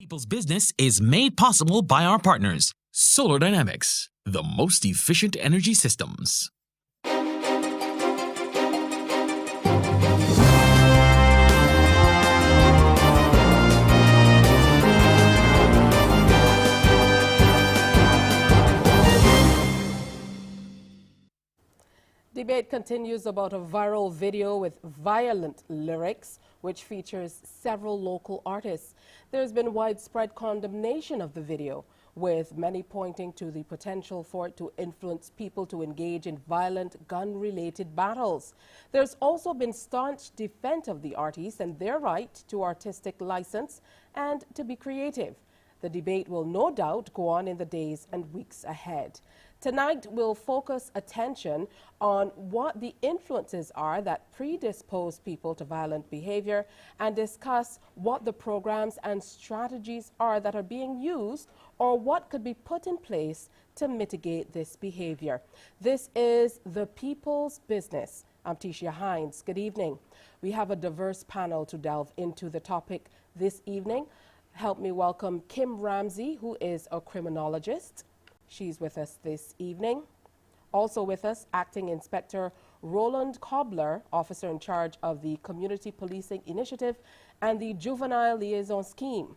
People's Business is made possible by our partners, Solar Dynamics, the most efficient energy systems. Debate continues about a viral video with violent lyrics, which features several local artists. There's been widespread condemnation of the video, with many pointing to the potential for it to influence people to engage in violent gun-related battles. There's also been staunch defense of the artists and their right to artistic license and to be creative. The debate will no doubt go on in the days and weeks ahead. Tonight, we'll focus attention on what the influences are that predispose people to violent behavior and discuss what the programs and strategies are that are being used or what could be put in place to mitigate this behavior. This is The People's Business. I'm Tisha Hines. Good evening. We have a diverse panel to delve into the topic this evening. Help me welcome Kim Ramsey, who is a criminologist. She's with us this evening. Also with us, Acting Inspector Roland Cobbler, officer in charge of the Community Policing Initiative and the Juvenile Liaison Scheme.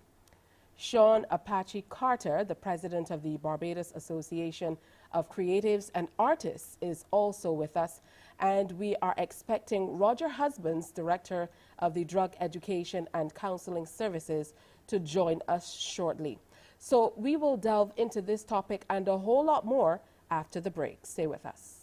Sean Apache Carter, the president of the Barbados Association of Creatives and Artists, is also with us. And we are expecting Roger Husbands, director of the Drug Education and Counseling Services, to join us shortly. So we will delve into this topic and a whole lot more after the break. Stay with us.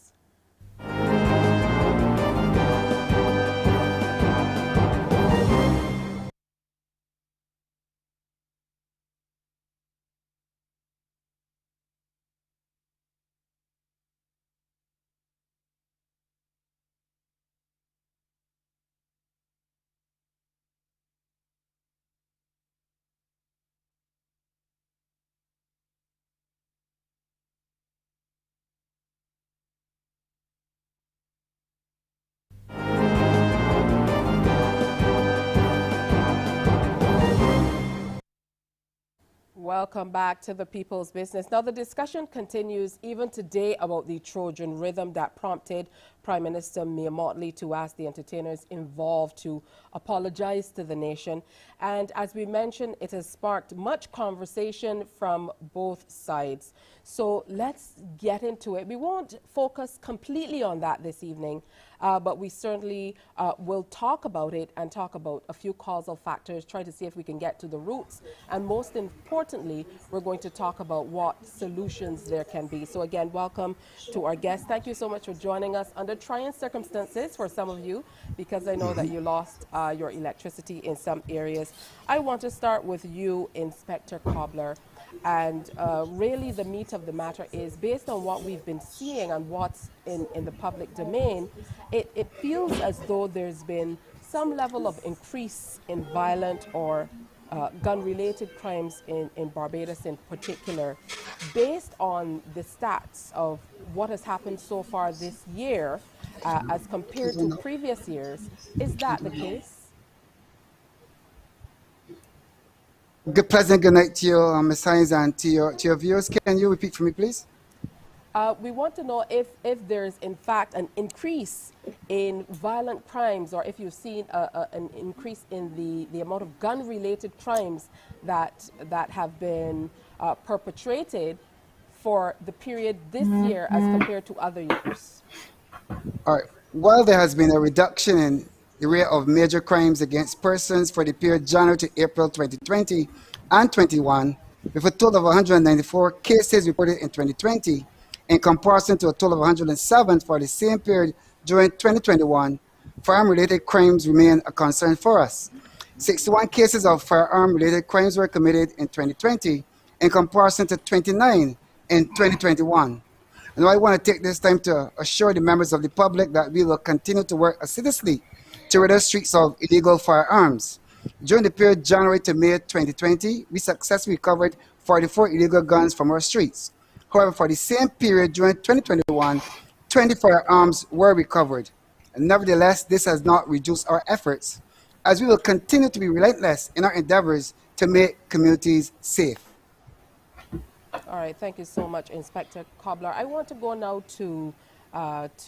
Welcome back to The People's Business. Now, the discussion continues even today about the Trojan rhythm that prompted Prime Minister Mia Mottley to ask the entertainers involved to apologize to the nation. And as we mentioned, it has sparked much conversation from both sides. So let's get into it. We won't focus completely on that this evening, but we certainly will talk about it and talk about a few causal factors, try to see if we can get to the roots. And most importantly, we're going to talk about what solutions there can be. So again, welcome to our guests. Thank you so much for joining us under trying circumstances for some of you, because I know that you lost your electricity in some areas. I want to start with you, Inspector Cobbler. And really the meat of the matter is, based on what we've been seeing and what's in the public domain, it feels as though there's been some level of increase in violent or gun-related crimes in Barbados in particular. Based on the stats of what has happened so far this year as compared to previous years, is that the case? Good pleasant good night to you, Ms. Hines, and to your viewers. Can you repeat for me, please? We want to know if there's in fact an increase in violent crimes, or if you've seen an increase in the amount of gun-related crimes that have been perpetrated for the period this year as compared to other years. All right. While there has been a reduction in the rate of major crimes against persons for the period January to April 2020 and 21, with a total of 194 cases reported in 2020, in comparison to a total of 107 for the same period during 2021, firearm-related crimes remain a concern for us. 61 cases of firearm-related crimes were committed in 2020, in comparison to 29 in 2021. And I want to take this time to assure the members of the public that we will continue to work assiduously to rid the streets of illegal firearms. During the period January to May 2020, we successfully recovered 44 illegal guns from our streets. However, for the same period during 2021, 20 firearms were recovered. And nevertheless, this has not reduced our efforts, as we will continue to be relentless in our endeavors to make communities safe. All right, thank you so much, Inspector Cobbler. I want to go now to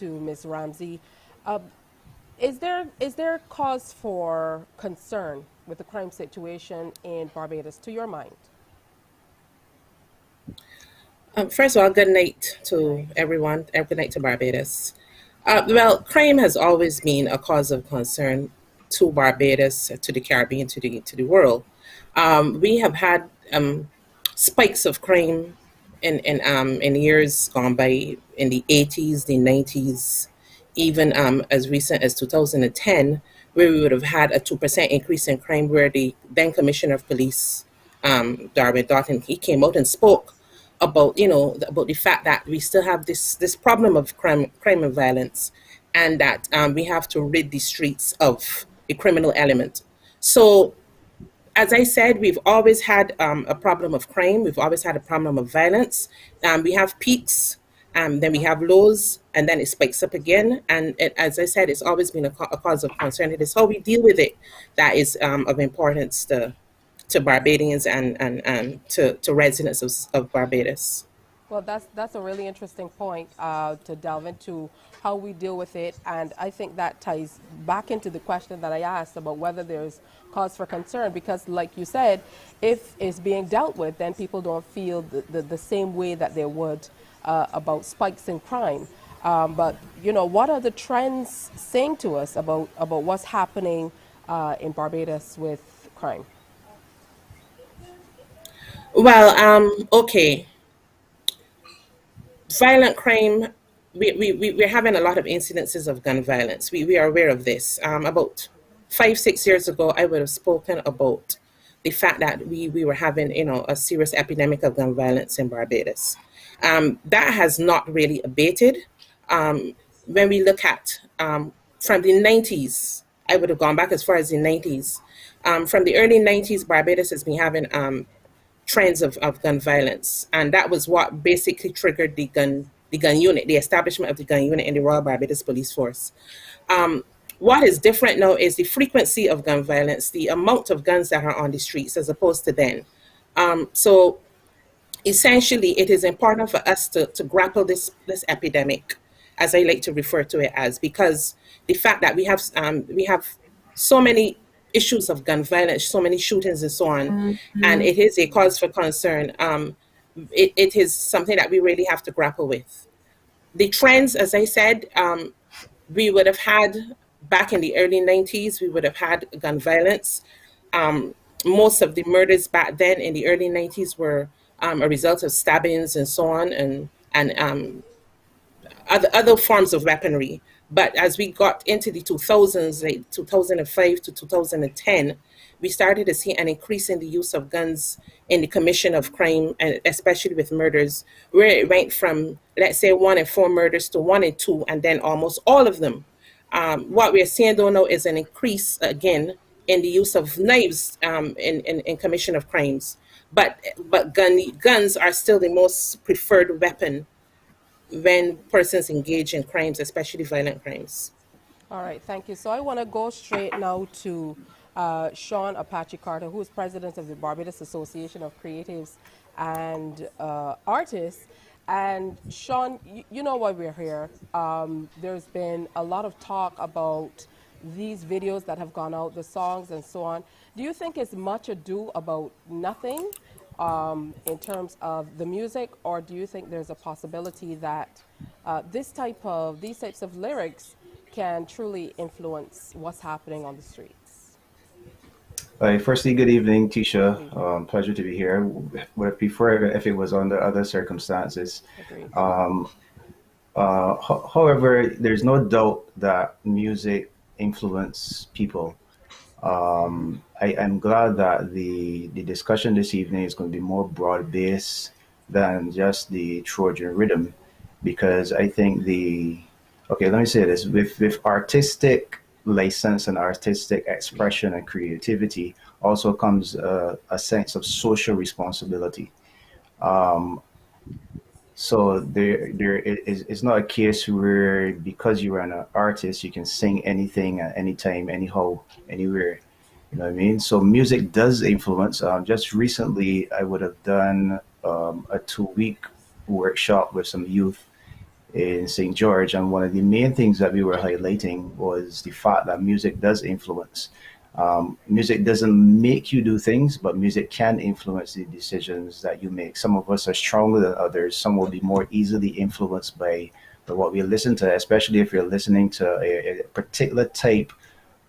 Ms. Ramsey. Uh, is there cause for concern with the crime situation in Barbados, to your mind? First of all, good night to everyone. Good night to Barbados. Well, crime has always been a cause of concern to Barbados, to the Caribbean, to the world. We have had spikes of crime in years gone by, in the 80s, the 90s, even as recent as 2010, where we would have had a 2% increase in crime, where the then Commissioner of Police, Darwin Doughton, he came out and spoke about, about the fact that we still have this problem of crime and violence, and that we have to rid the streets of the criminal element. So, as I said, we've always had a problem of crime. We've always had a problem of violence. We have peaks, then we have lows, and then it spikes up again. And as I said, it's always been a cause of concern. It is how we deal with it that is of importance to Barbadians and to residents of Barbados. Well, that's a really interesting point to delve into how we deal with it, and I think that ties back into the question that I asked about whether there's cause for concern. Because, like you said, if it's being dealt with, then people don't feel the same way that they would about spikes in crime. But what are the trends saying to us about what's happening in Barbados with crime? Well, okay. Violent crime, we're having a lot of incidences of gun violence. We are aware of this. About 5, 6 years ago, I would have spoken about the fact that we were having, a serious epidemic of gun violence in Barbados. That has not really abated. When we look at from the 90s, I would have gone back as far as the 90s. From the early 90s, Barbados has been having trends of gun violence, and that was what basically triggered the gun unit, the establishment of the gun unit in the Royal Barbados Police Force. What is different now is the frequency of gun violence, the amount of guns that are on the streets as opposed to then. So essentially, it is important for us to grapple this epidemic, as I like to refer to it as, because the fact that we have so many issues of gun violence, so many shootings and so on, and it is a cause for concern. It is something that we really have to grapple with. The trends, as I said, we would have had back in the early 90s, we would have had gun violence. Um, Most of the murders back then in the early 90s were a result of stabbings and so on, and other forms of weaponry. But as we got into the 2000s, like 2005 to 2010, we started to see an increase in the use of guns in the commission of crime, and especially with murders, where it went from, let's say, 1 in 4 murders to 1 in 2, and then almost all of them. What we're seeing though now is an increase again in the use of knives in commission of crimes. But guns are still the most preferred weapon when persons engage in crimes, especially violent crimes. All right, thank you. So I want to go straight now to Sean Apache Carter, who is president of the Barbados Association of Creatives and Artists. And Sean, you know why we're here. There's been a lot of talk about these videos that have gone out, the songs and so on. Do you think it's much ado about nothing in terms of the music, or do you think there's a possibility that these types of lyrics can truly influence what's happening on the streets? Firstly, good evening, Tisha. Evening. Pleasure to be here. Would have preferred if it was under other circumstances. Agreed. However, there's no doubt that music influence people. I'm glad that the discussion this evening is going to be more broad-based than just the Trojan rhythm, because I think okay, let me say this, with artistic license and artistic expression and creativity also comes a sense of social responsibility. Um, so it's not a case where because you're an artist, you can sing anything at any time, anyhow, anywhere. You know what I mean? So music does influence. Just recently, I would have done a 2 week workshop with some youth in St. George, and one of the main things that we were highlighting was the fact that music does influence. Music doesn't make you do things, but music can influence the decisions that you make. Some of us are stronger than others. Some will be more easily influenced by what we listen to, especially if you're listening to a particular type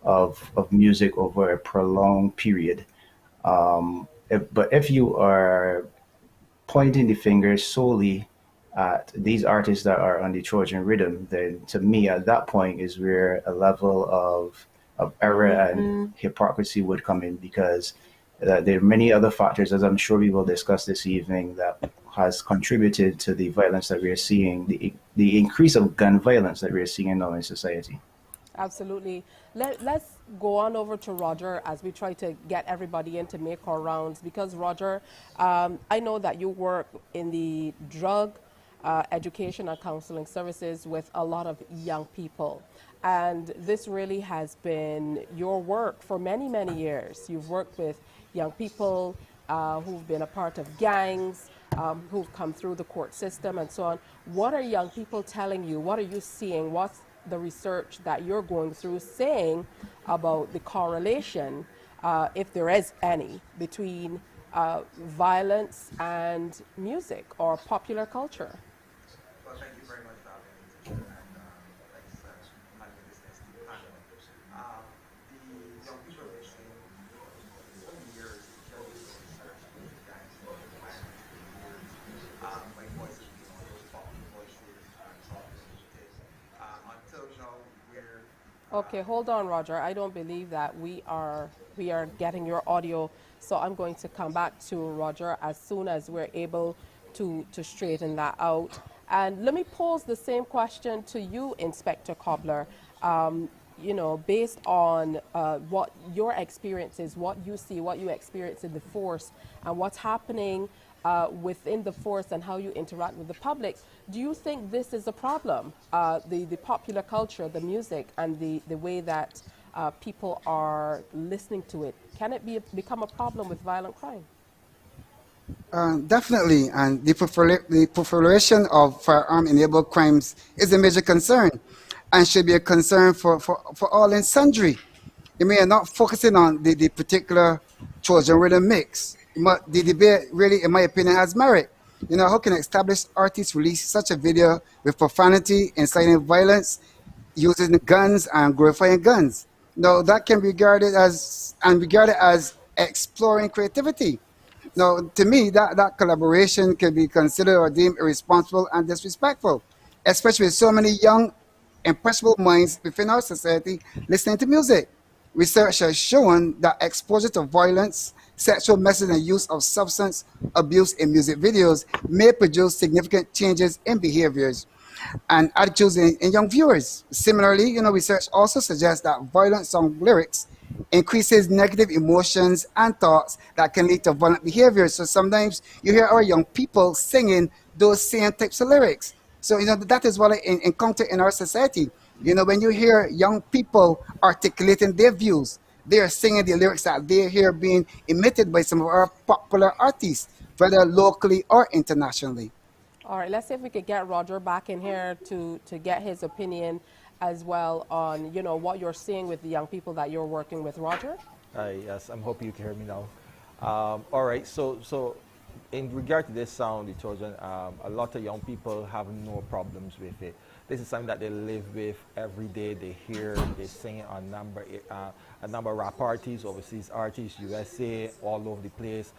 of music over a prolonged period. But if you are pointing the finger solely at these artists that are on the Trojan rhythm, then to me at that point is where a level of error and hypocrisy would come in, because there are many other factors, as I'm sure we will discuss this evening, that has contributed to the violence that we are seeing, the increase of gun violence that we are seeing now in society. Absolutely. Let's go on over to Roger as we try to get everybody in to make our rounds. Because, Roger, I know that you work in the drug education and counseling services with a lot of young people. And this really has been your work for many, many years. You've worked with young people who've been a part of gangs, who've come through the court system and so on. What are young people telling you? What are you seeing? What's the research that you're going through saying about the correlation, if there is any, between violence and music or popular culture? Well, thank you very much for having me today, and thanks for having me business to the panel. The young people we're seeing over the years, just doing research into gangs and violence over the years, my voice has been one of those talking voices and talking initiatives. Until now, we're Okay, hold on, Roger. I don't believe that we are getting your audio, so I'm going to come back to Roger as soon as we're able to straighten that out. And let me pose the same question to you, Inspector Cobbler. You know, based on what your experience is, what you see, what you experience in the force, and what's happening within the force and how you interact with the public, do you think this is a problem? The popular culture, the music, and the way that people are listening to it, can it become a problem with violent crime? Definitely, and the proliferation of firearm-enabled crimes is a major concern and should be a concern for all and sundry. You may not focusing on the particular Trojan rhythm mix, but the debate really, in my opinion, has merit. You know, how can established artists release such a video with profanity, inciting violence, using guns and glorifying guns? No, that can be regarded as exploring creativity. Now, to me, that collaboration can be considered or deemed irresponsible and disrespectful, especially with so many young, impressionable minds within our society listening to music. Research has shown that exposure to violence, sexual messaging, and use of substance abuse in music videos may produce significant changes in behaviors and attitudes in young viewers. Similarly, you know, research also suggests that violent song lyrics increases negative emotions and thoughts that can lead to violent behaviors. So sometimes you hear our young people singing those same types of lyrics. So, you know, that is what I encounter in our society. You know, when you hear young people articulating their views, they are singing the lyrics that they hear being emitted by some of our popular artists, whether locally or internationally. All right, let's see if we could get Roger back in here to get his opinion as well on, you know, what you're seeing with the young people that you're working with. Roger? Yes, I'm hoping you can hear me now. All right, so in regard to this sound, the children, a lot of young people have no problems with it. This is something that they live with every day. They hear, they sing it on a number of rap artists, overseas artists, USA, all over the place.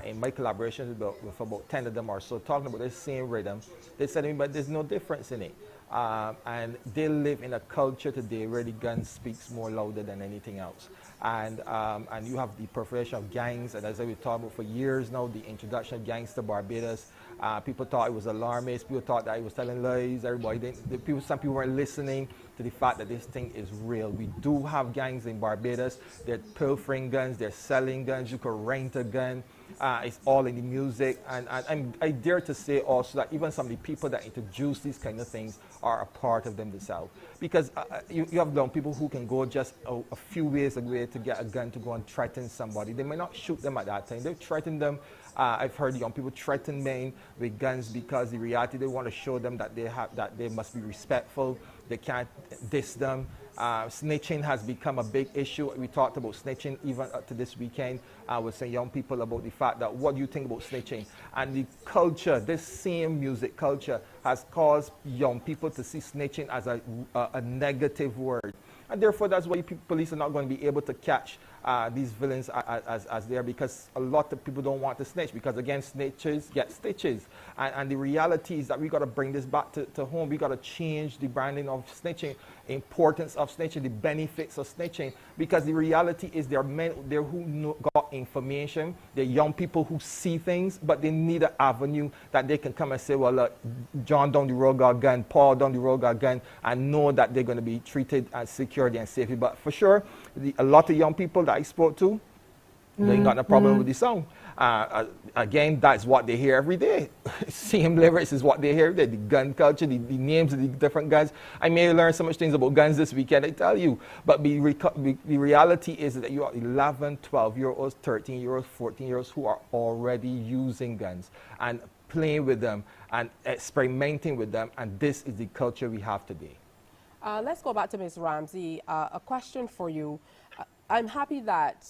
In my collaborations with about 10 of them or so, talking about the same rhythm, they said to me, but there's no difference in it. And they live in a culture today where the gun speaks more louder than anything else. And you have the proliferation of gangs, and as we've talked about for years now, the introduction of gangs to Barbados. People thought it was alarmist. People thought that it was telling lies. Everybody didn't. Some people weren't listening to the fact that this thing is real. We do have gangs in Barbados. They're pilfering guns. They're selling guns. You could rent a gun. It's all in the music, and I dare to say also that even some of the people that introduce these kind of things are a part of them themselves. Because you have young people who can go just a few ways away to get a gun to go and threaten somebody. They may not shoot them at that time. They threaten them. I've heard young people threaten men with guns because the reality they want to show them that they must be respectful. They can't diss them. Snitching has become a big issue. We talked about snitching even up to this weekend with some young people about the fact that what do you think about snitching? And the culture, this same music culture, has caused young people to see snitching as a negative word. And therefore, that's why police are not going to be able to catch these villains as they are, because a lot of people don't want to snitch, because again, snitches get stitches. And the reality is that we got to bring this back to home. We got to change the branding of snitching, importance of snitching, the benefits of snitching, because the reality is there are men there who got information. There are young people who see things, but they need an avenue that they can come and say, well, look, John down the road got a gun, Paul down the road got a gun, and know that they're going to be treated as security and safety. But for sure, a lot of young people that I spoke to, they ain't got no problem with the song. Again, that's what they hear every day. Same lyrics is what they hear every day. The gun culture, the names of the different guns. I may learn so much things about guns this weekend, I tell you. But the reality is that you are 11, 12-year-olds, 13-year-olds, 14-year-olds who are already using guns and playing with them and experimenting with them. And this is the culture we have today. Let's go back to Ms. Ramsey. A question for you. I'm happy that,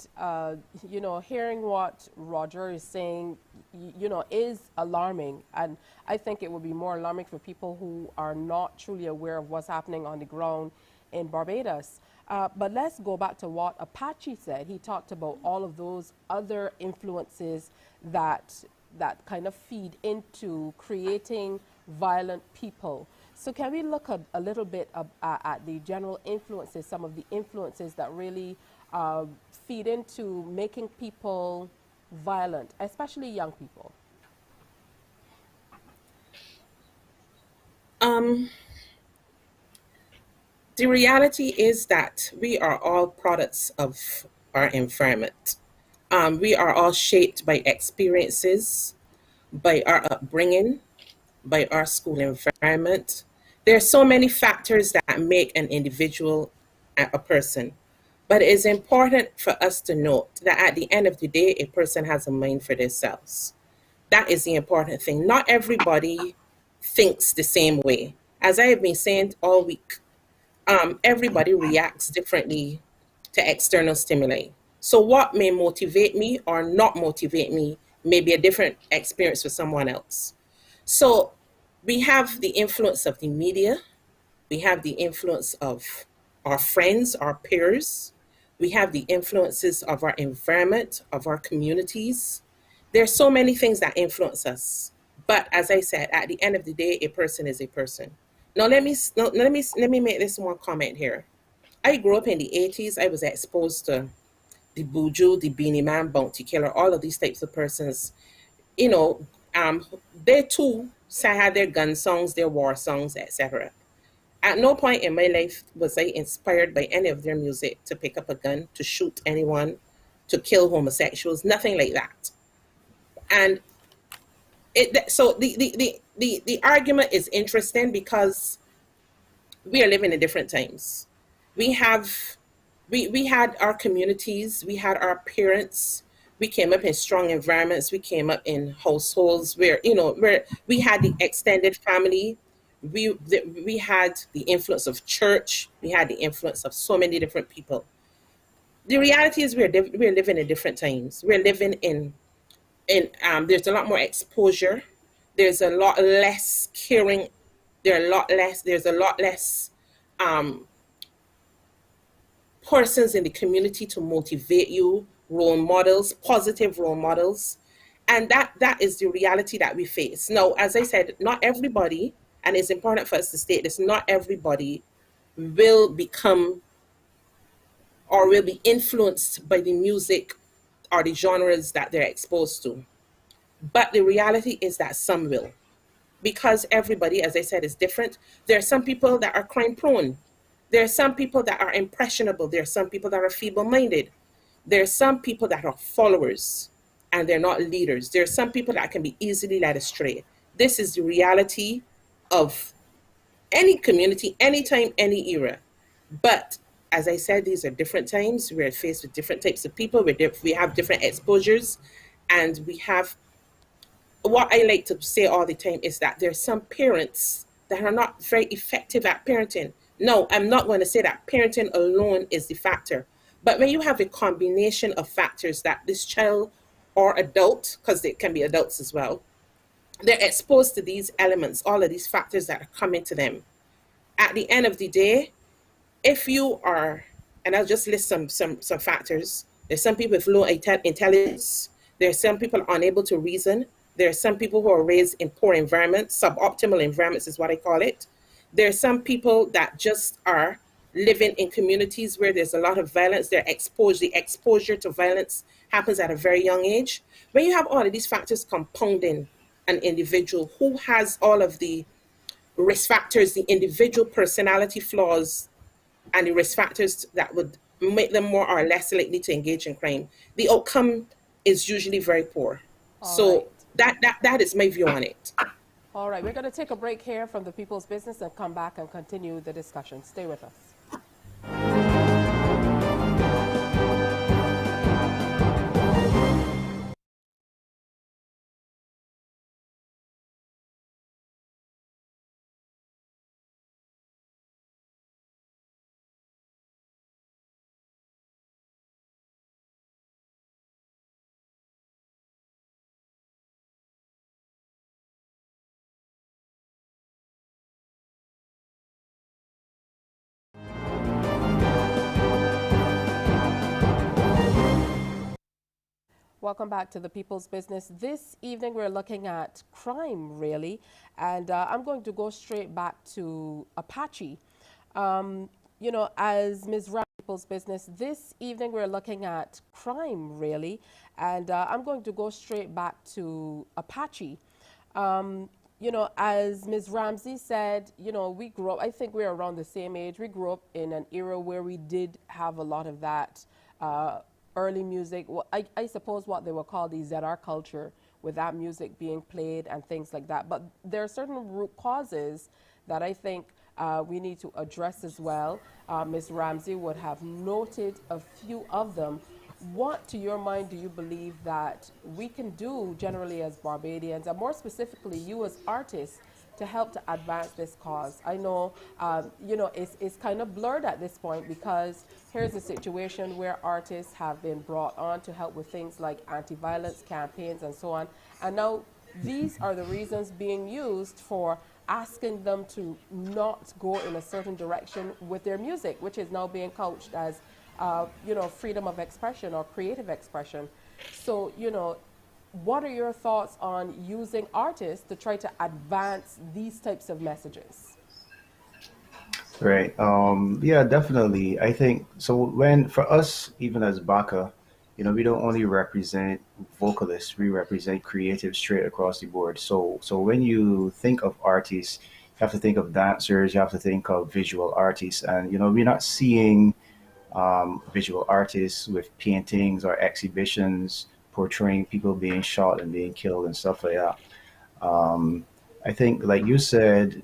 hearing what Roger is saying, is alarming. And I think it would be more alarming for people who are not truly aware of what's happening on the ground in Barbados. But let's go back to what Apache said. He talked about all of those other influences that kind of feed into creating violent people. So can we look a little bit at the general influences, some of the influences that really feed into making people violent, especially young people? The reality is that we are all products of our environment. We are all shaped by experiences, by our upbringing, by our school environment. There are so many factors that make an individual a person. But it is important for us to note that at the end of the day, a person has a mind for themselves. That is the important thing. Not everybody thinks the same way. As I have been saying all week, everybody reacts differently to external stimuli. So what may motivate me or not motivate me may be a different experience for someone else. So we have the influence of the media. We have the influence of our friends, our peers. We have the influences of our environment, of our communities. There are so many things that influence us. But as I said, at the end of the day, a person is a person. Now let me make this one comment here. I grew up in the 80s. I was exposed to the Buju, the Beanie Man, Bounty Killer, all of these types of persons. They too had their gun songs, their war songs, etc. At no point in my life was I inspired by any of their music to pick up a gun, to shoot anyone, to kill homosexuals, nothing like that. And so the argument is interesting because we are living in different times. We had our communities, we had our parents, we came up in strong environments, we came up in households where we had the extended family. We had the influence of church. We had the influence of so many different people. The reality is we're living in different times. We're living in there's a lot more exposure. There's a lot less caring. There's a lot less persons in the community to motivate you, role models, positive role models. And that is the reality that we face. Now, as I said, not everybody, and it's important for us to state this, not everybody will become or will be influenced by the music or the genres that they're exposed to. But the reality is that some will. Because everybody, as I said, is different. There are some people that are crime prone. There are some people that are impressionable. There are some people that are feeble-minded. There are some people that are followers. and they're not leaders. There are some people that can be easily led astray. This is the reality of any community, anytime, any era. But as I said, these are different times. We're faced with different types of people. We have different exposures, and we have what I like to say all the time is that there's some parents that are not very effective at parenting. No, I'm not going to say that parenting alone is the factor. But when you have a combination of factors that this child or adult, because they can be adults as well, they're exposed to these elements, all of these factors that are coming to them. At the end of the day, if you are, and I'll just list some factors. There's some people with low intelligence. There are some people unable to reason. There are some people who are raised in poor environments, suboptimal environments is what I call it. There are some people that just are living in communities where there's a lot of violence. The exposure to violence happens at a very young age. When you have all of these factors compounding an individual who has all of the risk factors, the individual personality flaws and the risk factors that would make them more or less likely to engage in crime, the outcome is usually very poor. All right. So that is my view on it. All right, we're going to take a break here from the People's Business and come back and continue the discussion. Stay with us. Welcome back to the People's Business. This evening we're looking at crime, really, and I'm going to go straight back to Apache. As Ms. Ram, People's Business, this evening we're looking at crime, really, and I'm going to go straight back to Apache. As Ms. Ramsey said, we grew up, I think we're around the same age. We grew up in an era where we did have a lot of that early music. Well, I suppose what they would call the ZR culture, with that music being played and things like that. But there are certain root causes that I think we need to address as well. Ms. Ramsey would have noted a few of them. What, to your mind, do you believe that we can do generally as Barbadians, and more specifically you as artists, to help to advance this cause? I know, it's kind of blurred at this point, because here's a situation where artists have been brought on to help with things like anti-violence campaigns and so on. And now these are the reasons being used for asking them to not go in a certain direction with their music, which is now being couched as freedom of expression or creative expression. So, what are your thoughts on using artists to try to advance these types of messages? Right. Yeah, definitely. I think so. For us, even as Baka, we don't only represent vocalists, we represent creatives straight across the board. So when you think of artists, you have to think of dancers, you have to think of visual artists, and we're not seeing visual artists with paintings or exhibitions portraying people being shot and being killed and stuff like that. I think, like you said,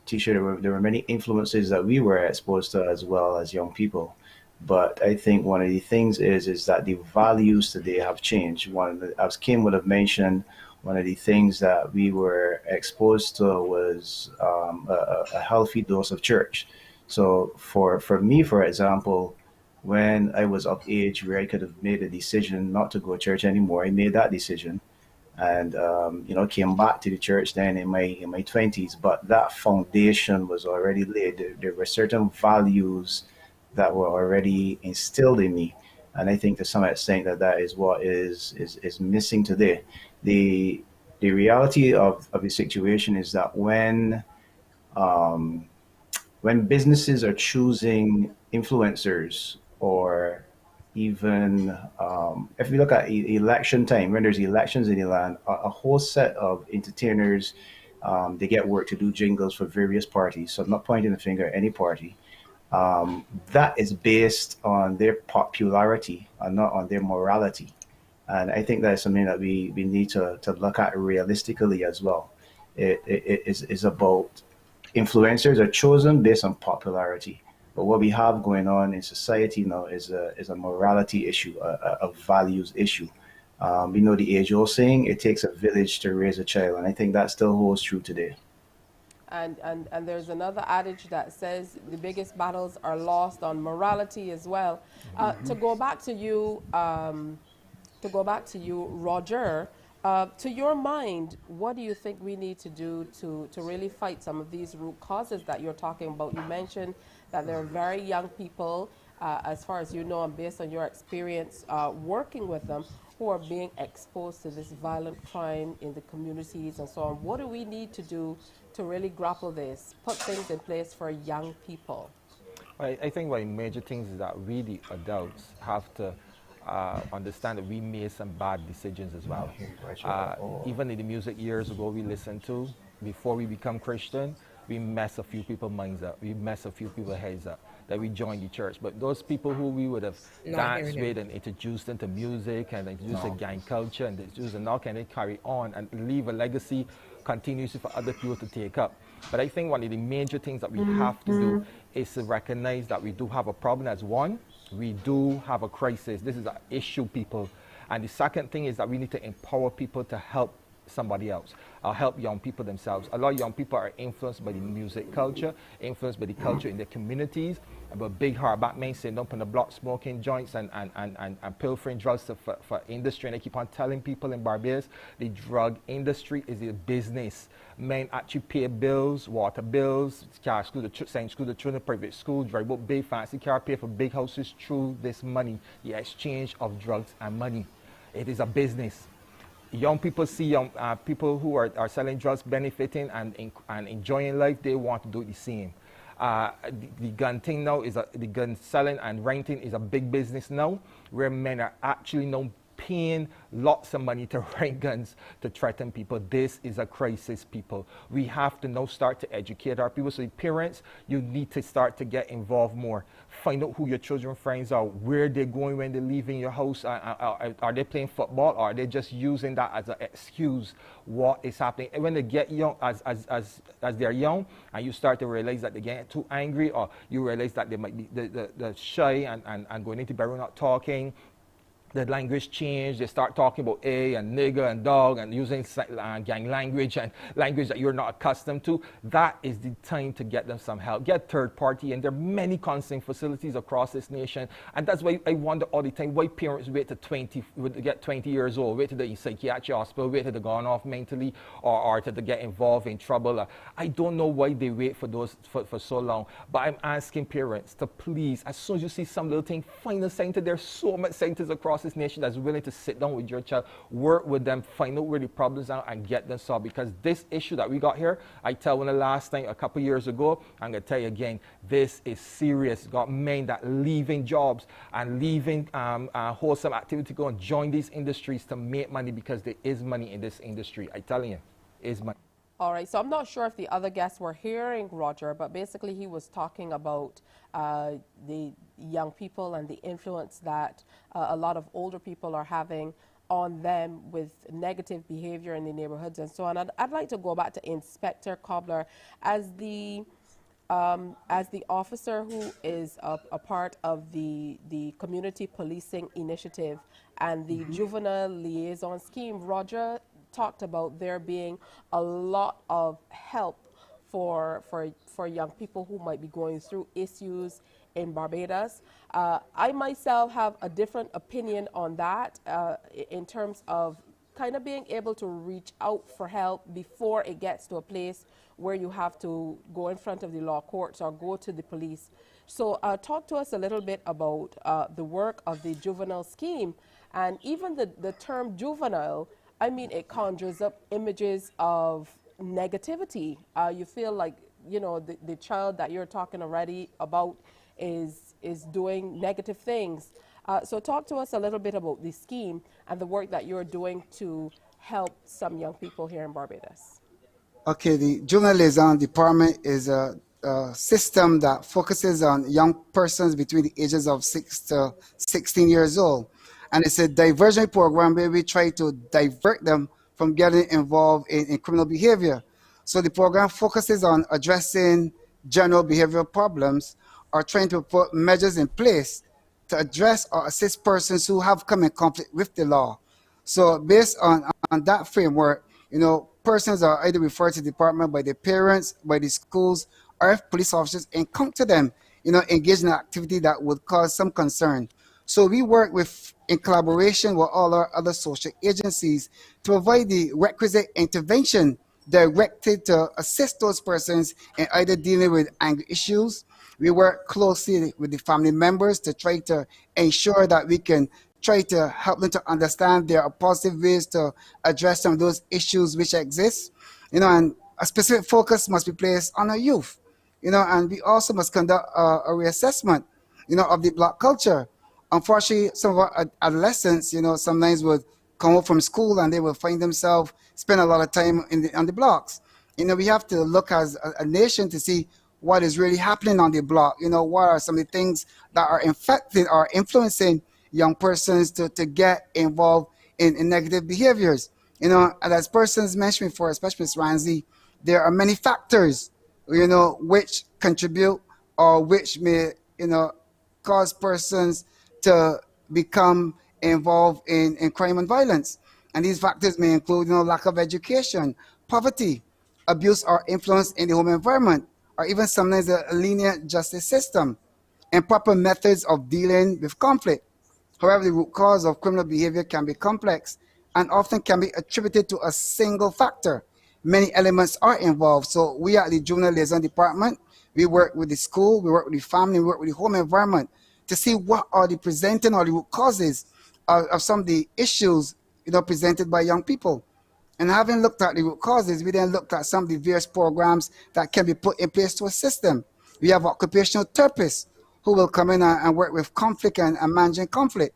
Tisha, there were many influences that we were exposed to as well as young people. But I think one of the things is that the values today have changed. As Kim would have mentioned, one of the things that we were exposed to was a healthy dose of church. So for me, for example, when I was of age where I could have made a decision not to go to church anymore, I made that decision, and came back to the church then in my 20s. But that foundation was already laid. There were certain values that were already instilled in me, and I think to some extent that is what is missing today. The reality of the situation is that when businesses are choosing influencers, or even if we look at election time, when there's elections in the land, a whole set of entertainers, they get work to do jingles for various parties. So I'm not pointing the finger at any party. That is based on their popularity and not on their morality. And I think that's something that we need to look at realistically as well. It is about influencers are chosen based on popularity. But what we have going on in society now is a morality issue, a values issue. We know the age old saying, it takes a village to raise a child. And I think that still holds true today. And there's another adage that says the biggest battles are lost on morality as well. To go back to you, Roger. To your mind, what do you think we need to do to really fight some of these root causes that you're talking about? You mentioned that there are very young people, as far as you know, and based on your experience working with them, who are being exposed to this violent crime in the communities and so on. What do we need to do to really grapple this, put things in place for young people? I think one of the major things is that we, the adults, have to understand that we made some bad decisions as well. Even in the music years ago we listened to, before we become Christian, we mess a few people's minds up. We mess a few people's heads up that we joined the church. But those people who we would have danced with and introduced them to music and introduced to gang culture and introduced and now can they carry on and leave a legacy continuously for other people to take up. But I think one of the major things that we have to do is to recognize that we do have a problem as one. We do have a crisis. This is an issue, people. And the second thing is that we need to empower people to help somebody else, help young people themselves. A lot of young people are influenced by the music culture, influenced by the culture in their communities. But big hardback men sitting up on the block smoking joints and pilfering drugs for industry. And they keep on telling people in Barbados the drug industry is a business. Men actually pay bills, water bills, send school to children, private school, drive up big fancy car, pay for big houses through this money, the exchange of drugs and money. It is a business. Young people see young people who are selling drugs benefiting and enjoying life. They want to do the same. The gun thing now is the gun selling and renting is a big business now, where men are actually now paying lots of money to rent guns to threaten people. This is a crisis, people. We have to now start to educate our people. So parents, you need to start to get involved more. Find out who your children's friends are, where they're going when they're leaving your house. Are they playing football, or are they just using that as an excuse? What is happening? And when they get young, as they're young, and you start to realize that they're getting too angry, or you realize that they might be the shy and going into bedroom not talking, the language change. They start talking about A and nigger and dog and using gang language and language that you're not accustomed to. That is the time to get them some help. Get third party, and there are many counseling facilities across this nation. And that's why I wonder all the time why parents wait to get 20 years old, wait to the psychiatric hospital, wait to the gone off mentally, or to get involved in trouble. I don't know why they wait for those for so long. But I'm asking parents to please, as soon as you see some little thing, find a center. There's so much centers across this nation that's willing to sit down with your child, work with them, find out where the problems are, and get them solved. Because this issue that we got here, I tell one the last time a couple years ago, I'm going to tell you again, this is serious. Got men that leaving jobs and leaving wholesome activity to go and join these industries to make money, because there is money in this industry. I tell you, is money. All right, so I'm not sure if the other guests were hearing Roger, but basically he was talking about the young people and the influence that a lot of older people are having on them with negative behavior in the neighborhoods and so on. I'd like to go back to Inspector Cobbler as the officer who is a part of the community policing initiative and the juvenile liaison scheme. Roger talked about there being a lot of help for young people who might be going through issues in Barbados. I myself have a different opinion on that in terms of kind of being able to reach out for help before it gets to a place where you have to go in front of the law courts or go to the police. So talk to us a little bit about the work of the juvenile scheme, and even the term juvenile. I mean, it conjures up images of negativity. You feel like, you know, the child that you're talking already about is doing negative things. So talk to us a little bit about the scheme and the work that you're doing to help some young people here in Barbados. Okay, the Juvenile Liaison Department is a system that focuses on young persons between the ages of 6 to 16 years old. And it's a diversion program where we try to divert them from getting involved in criminal behavior. So the program focuses on addressing general behavioral problems or trying to put measures in place to address or assist persons who have come in conflict with the law. So based on that framework, persons are either referred to the department by their parents, by the schools, or if police officers encounter them, engage in an activity that would cause some concern. So we work in collaboration with all our other social agencies to provide the requisite intervention directed to assist those persons in either dealing with anger issues. We work closely with the family members to try to ensure that we can try to help them to understand there are positive ways to address some of those issues which exist. And a specific focus must be placed on our youth. And we also must conduct a reassessment, of the black culture. Unfortunately, some of our adolescents, sometimes would come home from school and they will find themselves spend a lot of time on the blocks. We have to look as a nation to see what is really happening on the block. What are some of the things that are infecting or influencing young persons to get involved in negative behaviors. And as persons mentioned before, especially Ms. Ramsey, there are many factors, which contribute or which may, cause persons to become involved in crime and violence. And these factors may include, lack of education, poverty, abuse or influence in the home environment, or even sometimes a lenient justice system, and proper methods of dealing with conflict. However, the root cause of criminal behavior can be complex and often can be attributed to a single factor. Many elements are involved. So we at the Juvenile Liaison Department, we work with the school, we work with the family, we work with the home environment to see what are the presenting or the root causes of some of the issues presented by young people. And having looked at the root causes, we then looked at some of the various programs that can be put in place to assist them. We have occupational therapists who will come in and work with conflict and managing conflict.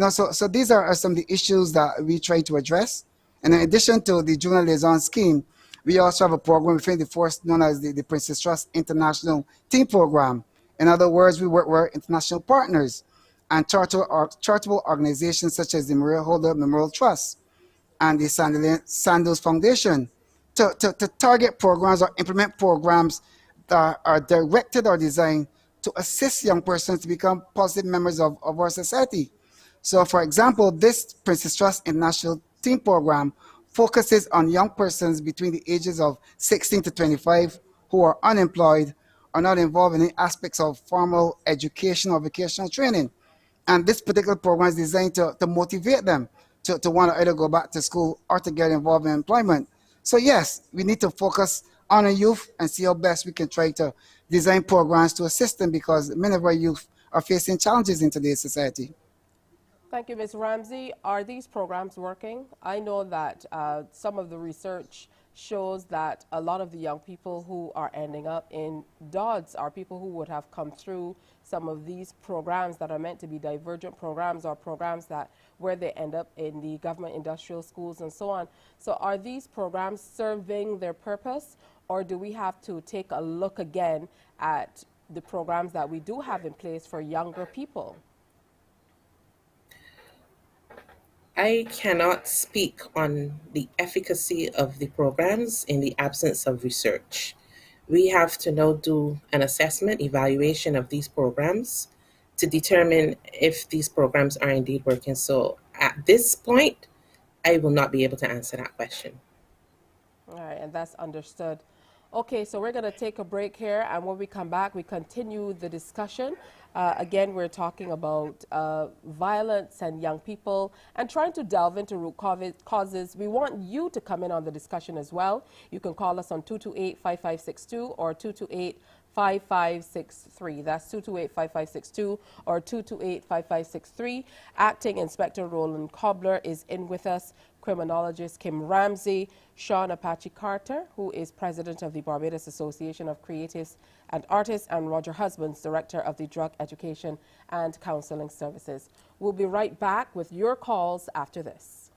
So these are some of the issues that we try to address. And in addition to the juvenile liaison scheme, we also have a program within the force known as the Princess Trust International Team Program. In other words, we work with international partners and charitable organizations such as the Maria Holder Memorial Trust and the Sandals Foundation to target programs or implement programs that are directed or designed to assist young persons to become positive members of our society. So, for example, this Princess Trust International Team Program focuses on young persons between the ages of 16 to 25 who are unemployed or not involved in any aspects of formal education or vocational training. And this particular program is designed to motivate them to want to either go back to school or to get involved in employment. So yes, we need to focus on our youth and see how best we can try to design programs to assist them because many of our youth are facing challenges in today's society. Thank you, Ms. Ramsey. Are these programs working? I know that some of the research shows that a lot of the young people who are ending up in DODs are people who would have come through some of these programs that are meant to be divergent programs or programs that where they end up in the government industrial schools and so on. So are these programs serving their purpose, or do we have to take a look again at the programs that we do have in place for younger people? I cannot speak on the efficacy of the programs in the absence of research. We have to now do an assessment, evaluation of these programs to determine if these programs are indeed working. So at this point, I will not be able to answer that question. All right, and that's understood. Okay, so we're going to take a break here, and when we come back, we continue the discussion. Again, we're talking about violence and young people and trying to delve into root causes. We want you to come in on the discussion as well. You can call us on 228-5562 or 228-5563. That's 228-5562 or 228-5563. Acting Inspector Roland Cobbler is in with us. Criminologist Kim Ramsey, Sean Apache Carter, who is president of the Barbados Association of Creatives and Artists, and Roger Husbands, director of the Drug Education and Counseling Services. We'll be right back with your calls after this.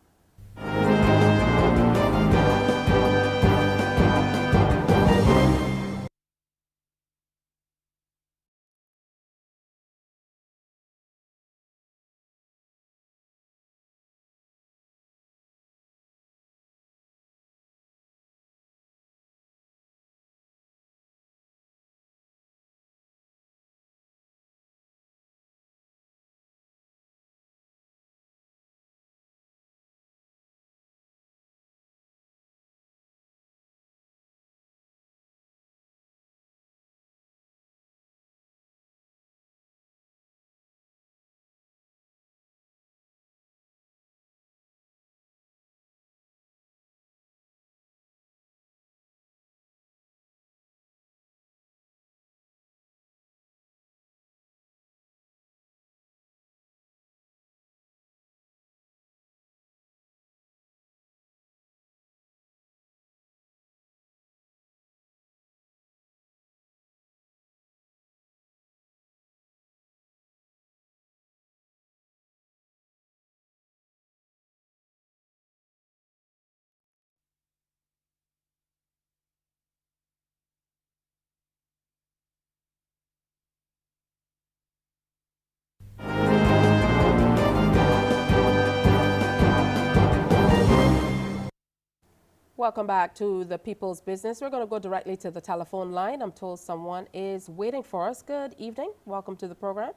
Welcome back to the People's Business. We're going to go directly to the telephone line. I'm told someone is waiting for us. Good evening. Welcome to the program.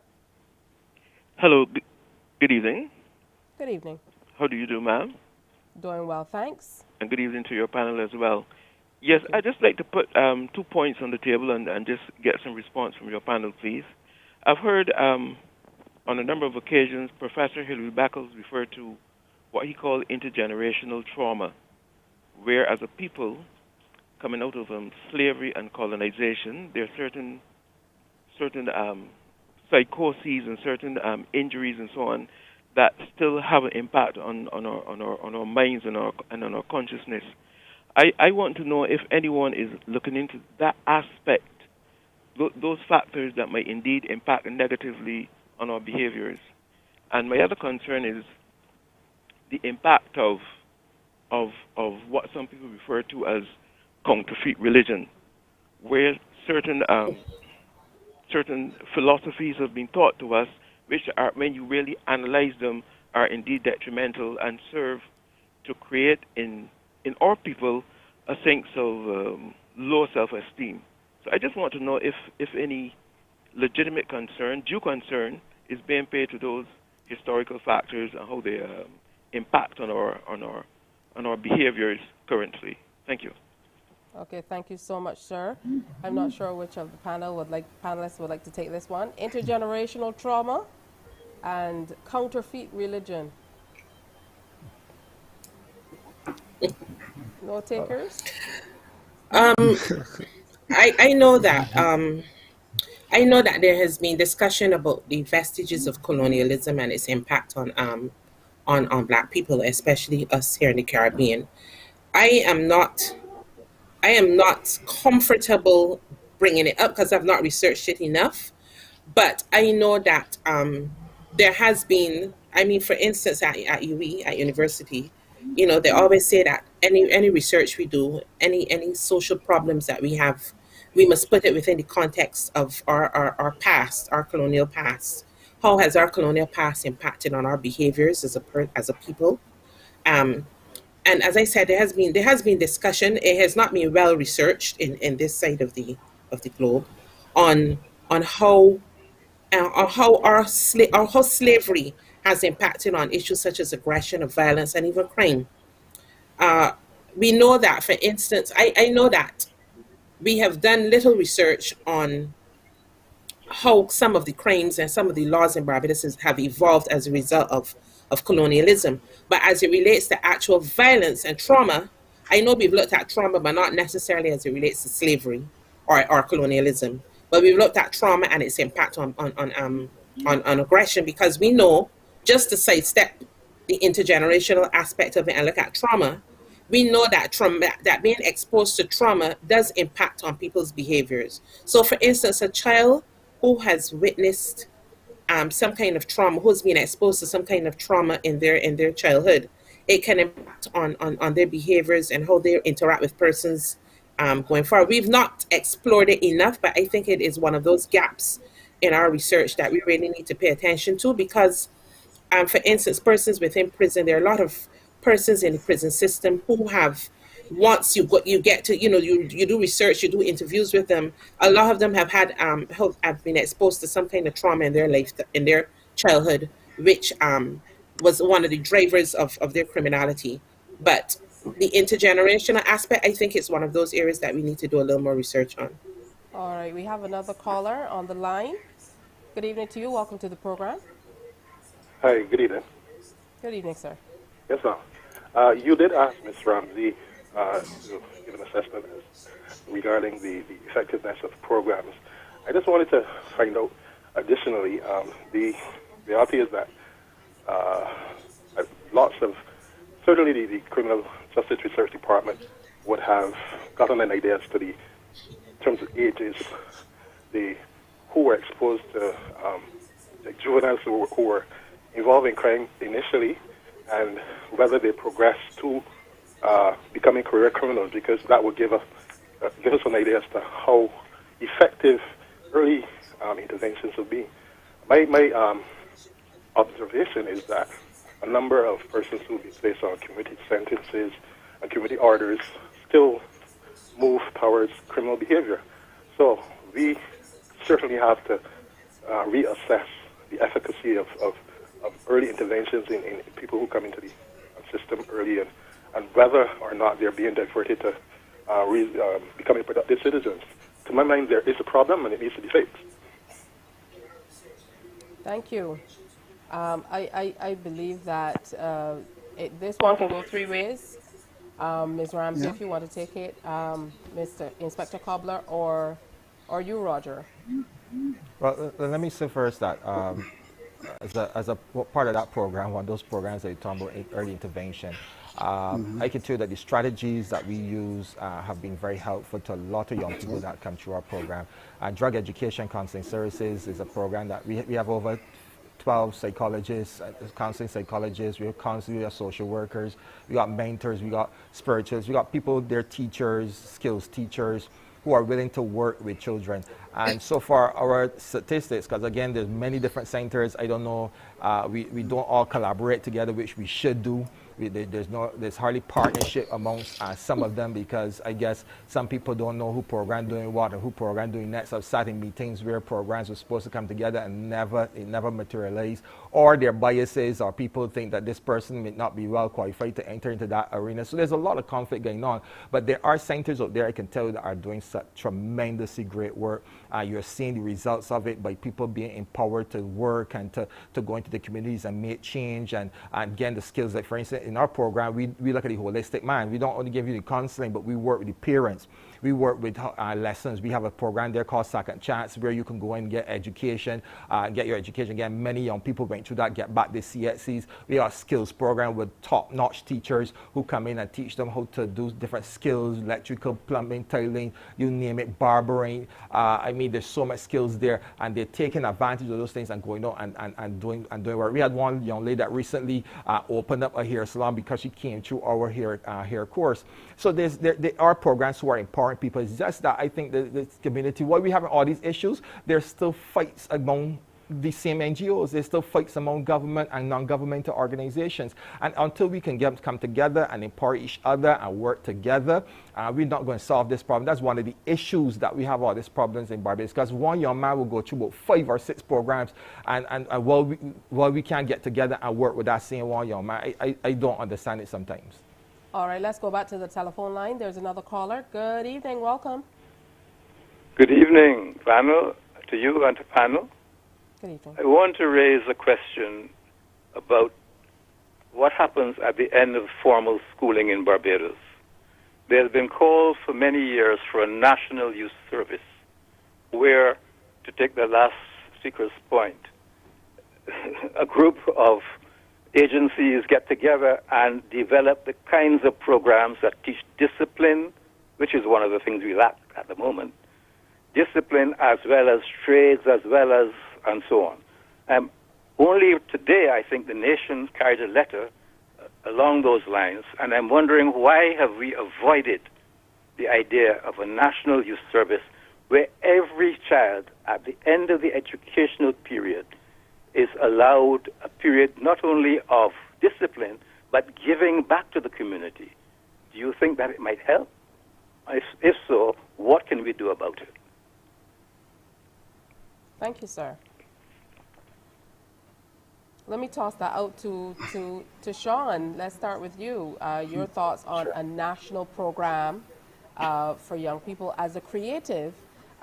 Hello, good evening. Good evening. How do you do, ma'am? Doing well, thanks. And good evening to your panel as well. Yes, Thank you. I'd just like to put 2 points on the table and just get some response from your panel, please. I've heard on a number of occasions Professor Hilary Beckles refer to what he called intergenerational trauma, where as a people coming out of slavery and colonization, there are certain psychoses and certain injuries and so on that still have an impact on our minds and on our consciousness. I want to know if anyone is looking into that aspect, those factors that might indeed impact negatively on our behaviors. And my other concern is the impact of what some people refer to as counterfeit religion, where certain philosophies have been taught to us, which are, when you really analyze them, are indeed detrimental and serve to create in our people a sense of low self-esteem. So I just want to know if any legitimate concern, due concern, is being paid to those historical factors and how they impact on our behaviors currently. Thank you. Okay, thank you so much, sir. I'm not sure which of the panelists would like to take this one. Intergenerational trauma and counterfeit religion. No takers? I know that there has been discussion about the vestiges of colonialism and its impact on Black people, especially us here in the Caribbean. I am not comfortable bringing it up because I've not researched it enough. But I know that there has been, I mean, for instance, at UE, at university, they always say that any research we do, any social problems that we have, we must put it within the context of our past, our colonial past. How has our colonial past impacted on our behaviors as a people? And as I said, there has been discussion. It has not been well researched in this side of the globe on how how slavery has impacted on issues such as aggression, of violence, and even crime. We know that, for instance, I know that we have done little research on how some of the crimes and some of the laws in Barbados have evolved as a result of colonialism. But as it relates to actual violence and trauma, I know we've looked at trauma, but not necessarily as it relates to slavery or colonialism. But we've looked at trauma and its impact on aggression, because we know, just to sidestep the intergenerational aspect of it and look at trauma, we know that that being exposed to trauma does impact on people's behaviors. So, for instance, a child who has witnessed some kind of trauma, who's been exposed to some kind of trauma in their childhood, it can impact on their behaviors and how they interact with persons going forward. We've not explored it enough, but I think it is one of those gaps in our research that we really need to pay attention to, because for instance, persons within prison, there are a lot of persons in the prison system who have, once you get to, you do research, you do interviews with them, a lot of them have been exposed to some kind of trauma in their life, in their childhood, which was one of the drivers of their criminality. But the intergenerational aspect, I think, is one of those areas that we need to do a little more research on. All right, we have another caller on the line. Good evening to you. Welcome to the program. Hi, good evening. Good evening, sir. Yes, ma'am. You did ask Ms. Ramsey to give an assessment regarding the effectiveness of programs. I just wanted to find out, additionally, the reality is that lots of, certainly the Criminal Justice Research Department would have gotten an idea as to in terms of ages, who were exposed to like juveniles who were involved in crime initially, and whether they progress to becoming career criminals, because that would give us an idea as to how effective early interventions would be. My observation is that a number of persons who will be placed on commuted sentences, and community orders still move towards criminal behavior. So we certainly have to reassess the efficacy of early interventions in people who come into the system early, and whether or not they're being diverted to becoming productive citizens. To my mind, there is a problem and it needs to be fixed. Thank you. I believe that this one can go three ways. Ms. Ramsey, Yeah. if you want to take it, Mr. Inspector Cobbler, or you, Roger. Well, let me say first that as a part of that program, one of those programs that you talk about, early intervention, I can tell you that the strategies that we use have been very helpful to a lot of young people that come through our program. Drug education counseling services is a program that we have over 12 psychologists, counseling psychologists, we have counselors, we have social workers, we got mentors, we got spiritualists, we got people, they're teachers, skills teachers, who are willing to work with children. And so far, our statistics, because again, there's many different centers, I don't know, we don't all collaborate together, which we should do. There's hardly partnership amongst some of them, because I guess some people don't know who program doing what and who program doing next. I've sat in meetings where programs were supposed to come together and it never materialized, or their biases, or people think that this person may not be well qualified to enter into that arena. So there's a lot of conflict going on, but there are centers out there I can tell you that are doing such tremendously great work. You're seeing the results of it by people being empowered to work and to go into the communities and make change and gain the skills. Like for instance, in our program, we look at the holistic mind. We don't only give you the counseling, but we work with the parents. We work with lessons. We have a program there called Second Chance, where you can go and get education, get your education. Again, many young people went through that, get back the CXCs. We have a skills program with top-notch teachers who come in and teach them how to do different skills, electrical, plumbing, tiling, you name it, barbering. I mean, there's so much skills there, and they're taking advantage of those things and going out and doing work. We had one young lady that recently opened up a hair salon because she came through our hair course. So there are programs who are empowering people. It's just that I think the community, while we have all these issues, there's still fights among the same NGOs. There's still fights among government and non-governmental organizations. And until we can come together and empower each other and work together, we're not going to solve this problem. That's one of the issues that we have all these problems in Barbados, because one young man will go through about 5 or 6 programs, and while we can't get together and work with that same one young man, I don't understand it sometimes. All right, let's go back to the telephone line. There's another caller. Good evening. Welcome. Good evening, panel, to you and to panel. Good evening. I want to raise a question about what happens at the end of formal schooling in Barbados. There's been calls for many years for a national youth service where, to take the last speaker's point, a group of agencies get together and develop the kinds of programs that teach discipline, which is one of the things we lack at the moment, discipline as well as trades as well as and so on. Only today, I think, the nation carried a letter along those lines, and I'm wondering why have we avoided the idea of a national youth service where every child at the end of the educational period is allowed a period not only of discipline, but giving back to the community. Do you think that it might help? If so, what can we do about it? Thank you, sir. Let me toss that out to Sean. Let's start with you. Your thoughts on a national program for young people. As a creative,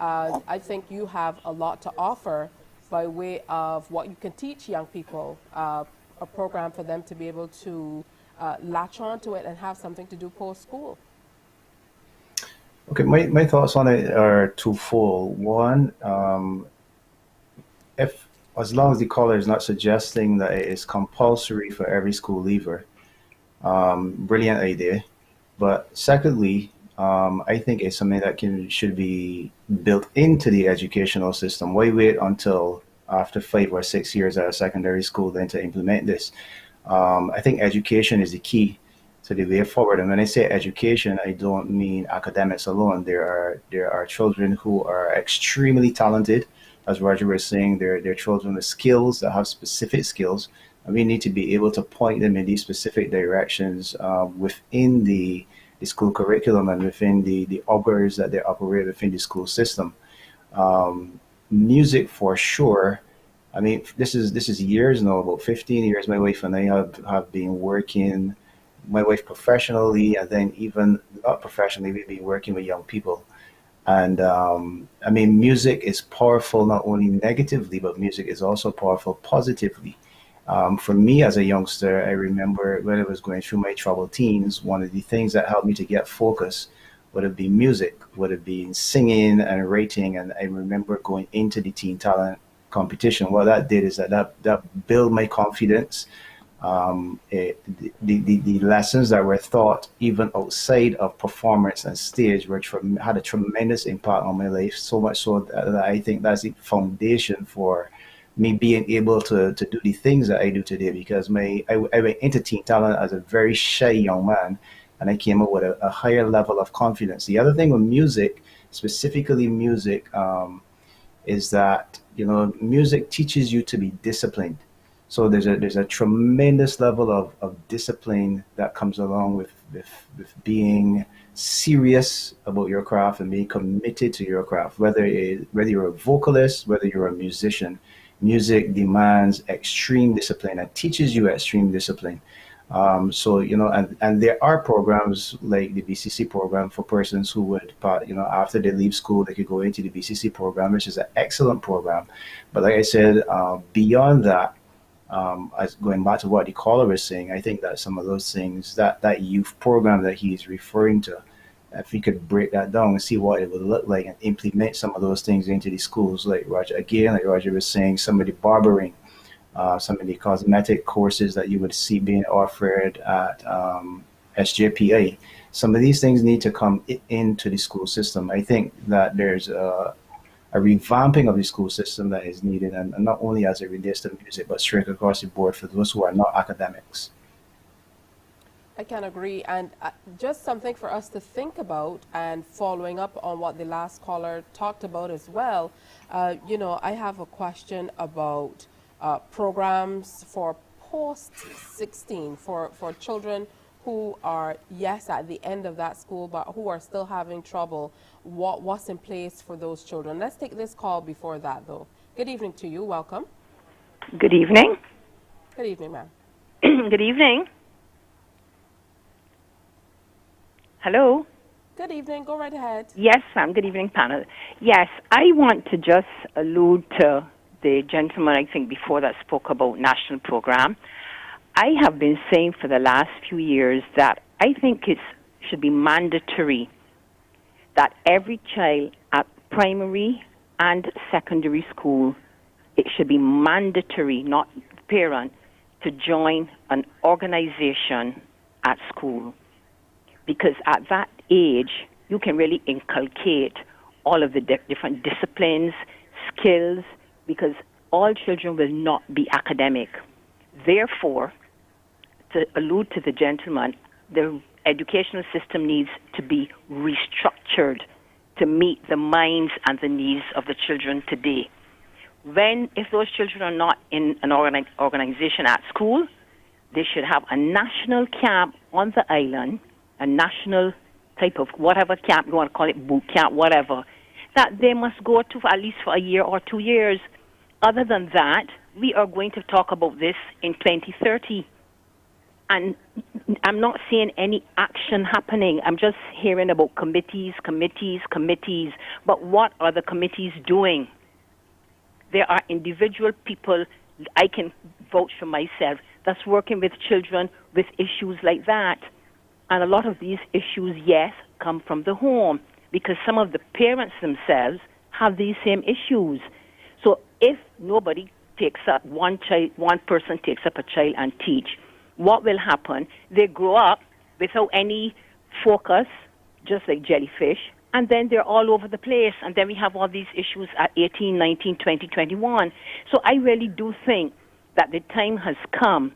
I think you have a lot to offer by way of what you can teach young people, a program for them to be able to latch onto it and have something to do post-school. Okay, my thoughts on it are twofold. One, as long as the caller is not suggesting that it is compulsory for every school leaver, brilliant idea. But secondly, I think it's something that should be built into the educational system. Why wait until after 5 or 6 years at a secondary school then to implement this? I think education is the key to the way forward. And when I say education, I don't mean academics alone. There are children who are extremely talented. As Roger was saying, they're children with skills that have specific skills, and we need to be able to point them in these specific directions within the the school curriculum and within the others that they operate within the school system. Music for sure. I mean, this is years now, about 15 years. My wife and I have been working, my wife professionally, and then even not professionally, we've been working with young people. And I mean, music is powerful not only negatively, but music is also powerful positively. For me as a youngster, I remember when I was going through my troubled teens, one of the things that helped me to get focus would have been music, would have been singing and writing. And I remember going into the teen talent competition. What that did is that built my confidence. The lessons that were taught even outside of performance and stage had a tremendous impact on my life, so much so that I think that's the foundation for me being able to do the things that I do today, because I went into teen talent as a very shy young man, and I came up with a higher level of confidence. The other thing with music, specifically music, is that music teaches you to be disciplined. So there's a tremendous level of discipline that comes along with being serious about your craft and being committed to your craft. Whether you're a vocalist, whether you're a musician, music demands extreme discipline and teaches you extreme discipline. And there are programs like the BCC program for persons who would, after they leave school, they could go into the BCC program, which is an excellent program. But like I said, beyond that, as going back to what the caller was saying, I think that some of those things, that youth program that he's referring to, if we could break that down and see what it would look like and implement some of those things into the schools, like Roger was saying, some of the barbering, some of the cosmetic courses that you would see being offered at SJPA. Some of these things need to come into the school system. I think that there's a revamping of the school system that is needed, and not only as it relates to music, but straight across the board for those who are not academics. I can agree, and just something for us to think about, and following up on what the last caller talked about as well. I have a question about programs for post-16 for children who are, yes, at the end of that school, but who are still having trouble. What's in place for those children? Let's take this call before that, though. Good evening to you. Welcome. Good evening. Good evening, ma'am. Good evening. Hello. Good evening. Go right ahead. Yes, ma'am. Good evening, panel. Yes, I want to just allude to the gentleman, I think, before that spoke about national program. I have been saying for the last few years that I think it should be mandatory that every child at primary and secondary school, it should be mandatory, not parent, to join an organization at school. Because at that age, you can really inculcate all of the different disciplines, skills, because all children will not be academic. Therefore, to allude to the gentleman, the educational system needs to be restructured to meet the minds and the needs of the children today. If those children are not in an organization at school, they should have a national camp on the island, a national type of whatever camp you want to call it, boot camp, whatever, that they must go to at least for a year or 2 years. Other than that, we are going to talk about this in 2030. And I'm not seeing any action happening. I'm just hearing about committees. But what are the committees doing? There are individual people, I can vouch for myself, that's working with children with issues like that. And a lot of these issues, yes, come from the home, because some of the parents themselves have these same issues. So if nobody takes up, one person takes up a child and teach, what will happen? They grow up without any focus, just like jellyfish, and then they're all over the place, and then we have all these issues at 18, 19, 20, 21. So I really do think that the time has come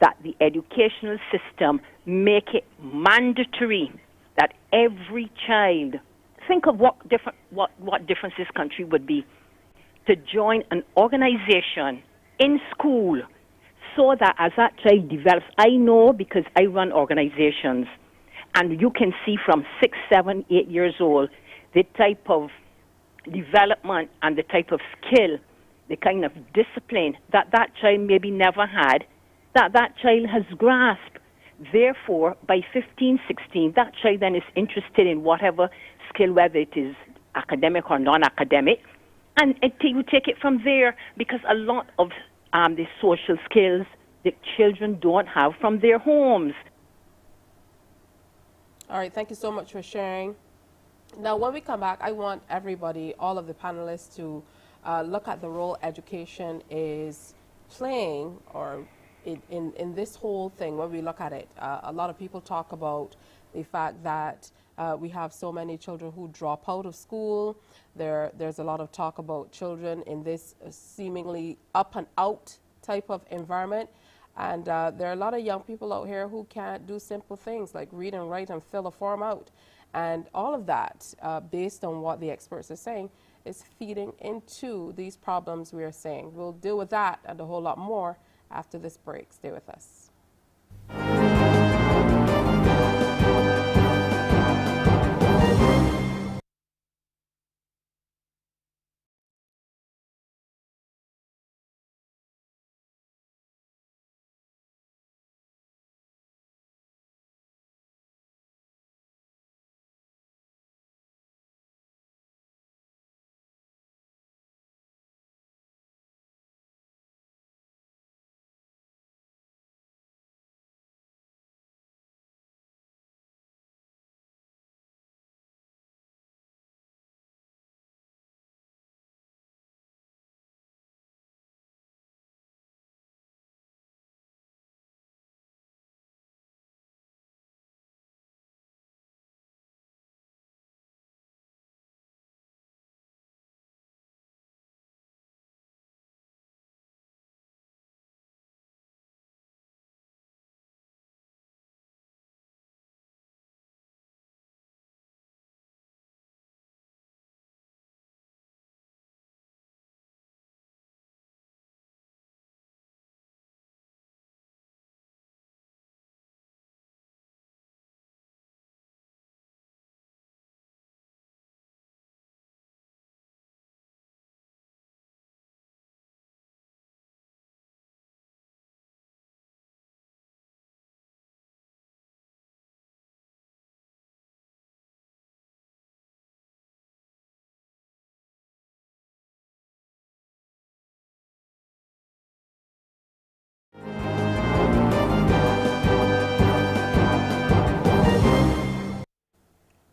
that the educational system make it mandatory that every child, think of what difference this country would be, to join an organization in school so that as that child develops, I know because I run organizations, And you can see from 6, 7, 8 years old the type of development and the type of skill, the kind of discipline that that child maybe never had, that that child has grasped. Therefore, by 15, 16, that child then is interested in whatever skill, whether it is academic or non-academic, and you take it from there, because a lot of the social skills the children don't have from their homes. All right, thank you so much for sharing. Now, when we come back, I want everybody, all of the panelists, to look at the role education is playing, or in this whole thing. When we look at it, a lot of people talk about the fact that we have so many children who drop out of school. There's a lot of talk about children in this seemingly up and out type of environment. And there are a lot of young people out here who can't do simple things like read and write and fill a form out. And all of that, based on what the experts are saying, is feeding into these problems we are seeing. We'll deal with that and a whole lot more after this break. Stay with us.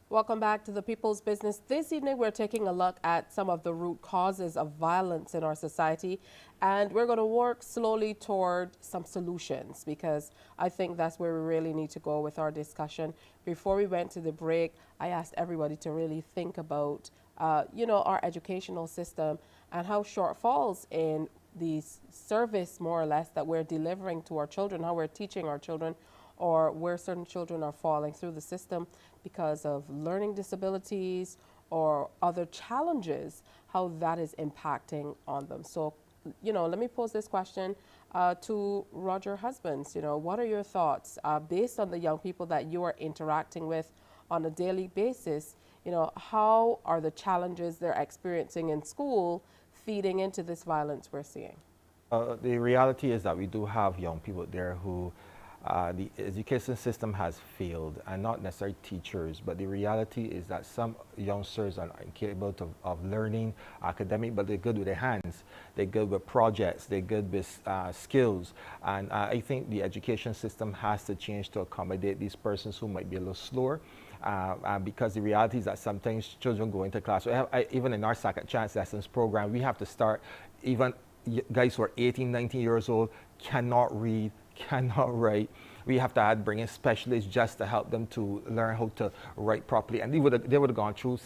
Welcome back to the People's Business. This evening we're taking a look at some of the root causes of violence in our society, and we're going to work slowly toward some solutions, because I think that's where we really need to go with our discussion. Before we went to the break, I asked everybody to really think about our educational system and how shortfalls in the service, more or less, that we're delivering to our children, how we're teaching our children, or where certain children are falling through the system because of learning disabilities or other challenges, how that is impacting on them. So, let me pose this question to Roger Husbands. What are your thoughts based on the young people that you are interacting with on a daily basis? How are the challenges they're experiencing in school feeding into this violence we're seeing? The reality is that we do have young people there who the education system has failed, and not necessarily teachers, but the reality is that some youngsters are incapable of learning academic, but they're good with their hands, they're good with projects, they're good with skills, and I think the education system has to change to accommodate these persons who might be a little slower. Because the reality is that sometimes children go into class, even in our second chance lessons program, we have to start, even guys who are 18, 19 years old, cannot read, cannot write. We have to bring in specialists just to help them to learn how to write properly. And they would have gone through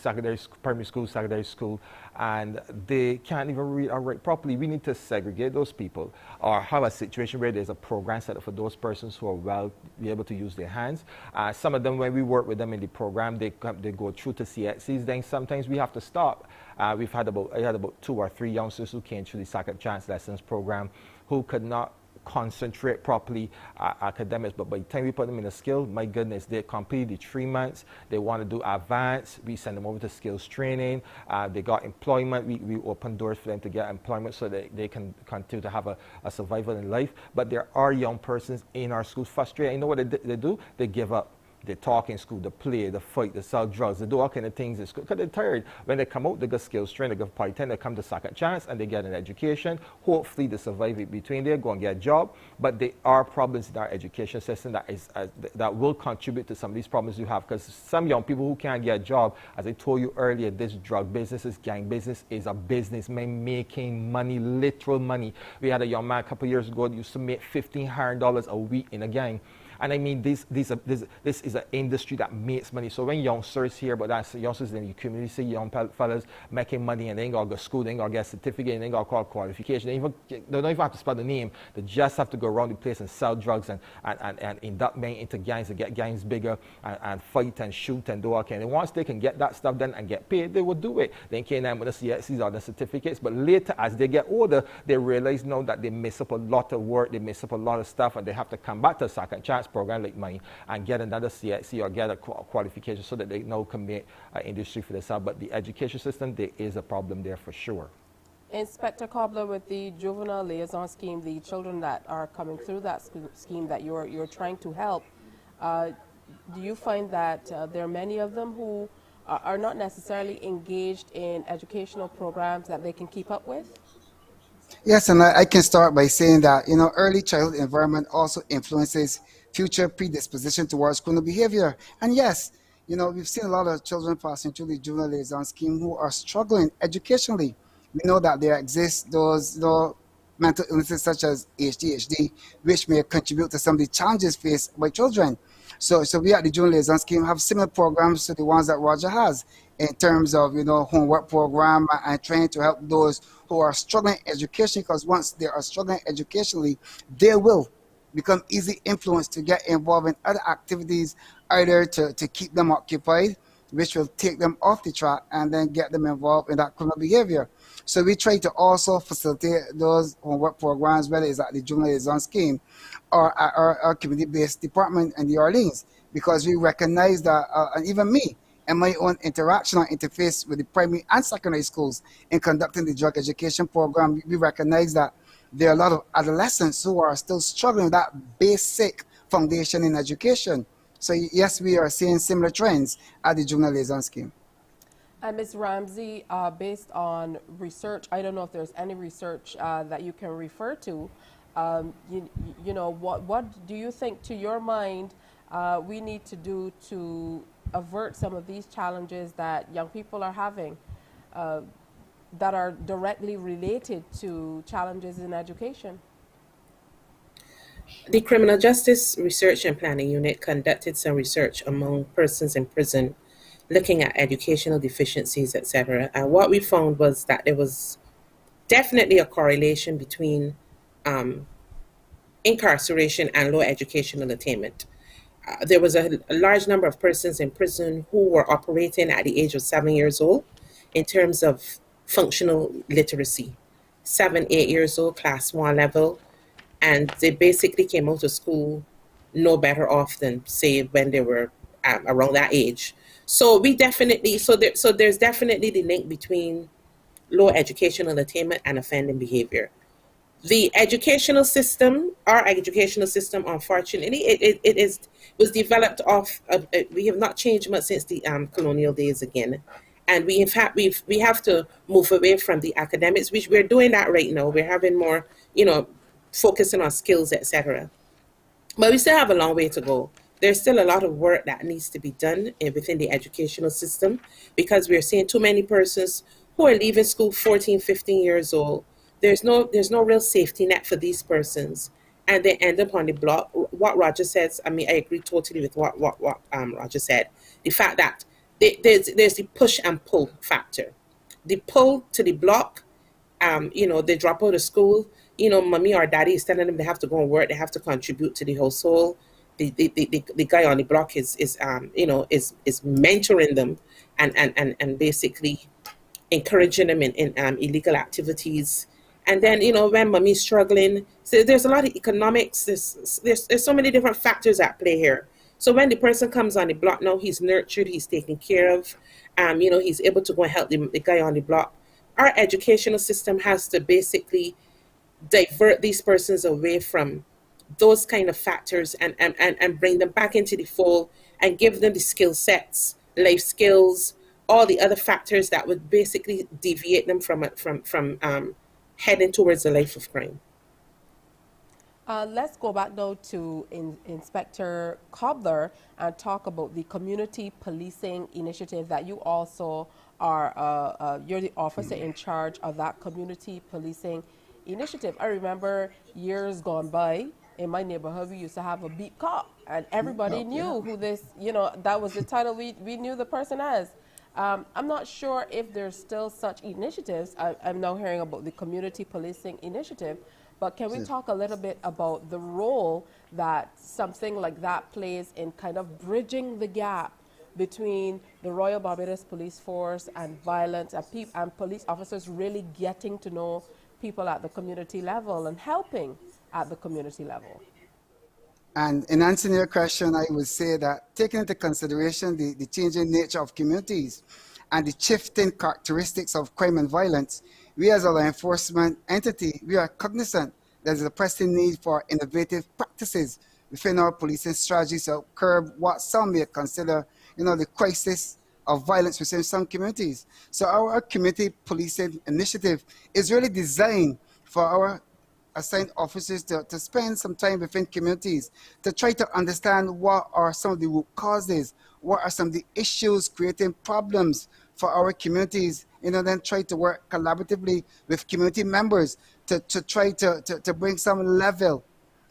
primary school, secondary school, and they can't even read or write properly. We need to segregate those people, or have a situation where there's a program set up for those persons who are be able to use their hands. Some of them, when we work with them in the program, they go through to CXCs. Then sometimes we have to stop. I had about 2 or 3 youngsters who came through the second chance lessons program who could not concentrate properly academics, but by the time we put them in a skill, my goodness, they complete the 3 months, they want to do advanced, we send them over to skills training, they got employment, we open doors for them to get employment so that they can continue to have a survival in life. But there are young persons in our schools frustrated. You know what they do? They give up. They talk in school, they play, they fight, they sell drugs, they do all kind of things in school because they're tired. When they come out, they get skills training, they get part 10, they come to second chance and they get an education. Hopefully they survive it between there, go and get a job. But there are problems in our education system that will contribute to some of these problems you have, because some young people who can't get a job, as I told you earlier, this drug business, this gang business is a business, man, making money, literal money. We had a young man a couple of years ago that used to make $1,500 a week in a gang. And I mean, this is an industry that makes money. So when youngsters hear about that, youngsters in the community see young fellas making money and they ain't got to go to school, they ain't got to get a certificate, they ain't got to call qualification, they don't even have to spell the name. They just have to go around the place and sell drugs and induct men into gangs and get gangs bigger and fight and shoot and do all kind. And once they can get that stuff done and get paid, they will do it. They can't name with the CSCs or the certificates. But later, as they get older, they realize now that they miss up a lot of work, they miss up a lot of stuff, and they have to come back to a second chance program like mine and get another CXC or get a qualification so that they now can make an industry for themselves. But the education system, there is a problem there for sure. Inspector Cobbler, with the juvenile liaison scheme, the children that are coming through that scheme that you're trying to help, do you find that there are many of them who are not necessarily engaged in educational programs that they can keep up with? Yes, and I can start by saying that, early childhood environment also influences future predisposition towards criminal behavior. And yes, we've seen a lot of children passing through the juvenile liaison scheme who are struggling educationally. We know that there exist those mental illnesses such as ADHD, which may contribute to some of the challenges faced by children. So we at the juvenile liaison scheme have similar programs to the ones that Roger has in terms of, homework program and training to help those who are struggling educationally, because once they are struggling educationally, they will become easy influenced to get involved in other activities, either to keep them occupied, which will take them off the track and then get them involved in that criminal behavior. So we try to also facilitate those homework programs, whether it's at the juvenile liaison scheme or at our community-based department in the Orleans, because we recognize that, and even me, and my own interaction or interface with the primary and secondary schools in conducting the drug education program, we recognize that there are a lot of adolescents who are still struggling with that basic foundation in education. So yes, we are seeing similar trends at the juvenile liaison scheme. And Ms. Ramsey, based on research, I don't know if there's any research that you can refer to, what do you think, to your mind, we need to do to avert some of these challenges that young people are having that are directly related to challenges in education? The Criminal Justice Research and Planning Unit conducted some research among persons in prison looking at educational deficiencies, etc. And what we found was that there was definitely a correlation between incarceration and low educational attainment. There was a large number of persons in prison who were operating at the age of 7 years old in terms of functional literacy. 7, 8 years old, class 1 level, and they basically came out of school no better off than, say, when they were around that age. So we definitely, there's definitely the link between low educational attainment and offending behavior. The educational system, our educational system, unfortunately, it was developed off. We have not changed much since the colonial days again, and we have to move away from the academics, which we're doing that right now. We're having more, focusing on skills, etc. But we still have a long way to go. There's still a lot of work that needs to be done within the educational system, because we're seeing too many persons who are leaving school 14, 15 years old. There's no real safety net for these persons, and they end up on the block. What Roger says, I mean, I agree totally with what Roger said. The fact that there's the push and pull factor. The pull to the block, they drop out of school. Mommy or daddy is telling them they have to go and work, they have to contribute to the household. The guy on the block is mentoring them and basically encouraging them in illegal activities And then, when mommy's struggling, so there's a lot of economics. There's so many different factors at play here. So when the person comes on the block now, he's nurtured, he's taken care of, he's able to go and help the guy on the block. Our educational system has to basically divert these persons away from those kind of factors, and bring them back into the fold and give them the skill sets, life skills, all the other factors that would basically deviate them from heading towards a life of crime. Let's go back now to Inspector Cobbler and talk about the community policing initiative that you also are, you're the officer in charge of that community policing initiative. I remember years gone by, in my neighborhood, we used to have a beat cop, and everybody knew who this, that was the title we knew the person as. I'm not sure if there's still such initiatives. I'm now hearing about the community policing initiative, but can we talk a little bit about the role that something like that plays in kind of bridging the gap between the Royal Barbados Police Force and violence, and police officers really getting to know people at the community level and helping at the community level? And in answering your question, I would say that taking into consideration the changing nature of communities and the shifting characteristics of crime and violence, we as a law enforcement entity, we are cognizant there's a pressing need for innovative practices within our policing strategies to curb what some may consider, the crisis of violence within some communities. So our community policing initiative is really designed for our assigned officers to spend some time within communities to try to understand what are some of the root causes, what are some of the issues creating problems for our communities, then try to work collaboratively with community members to try to bring some level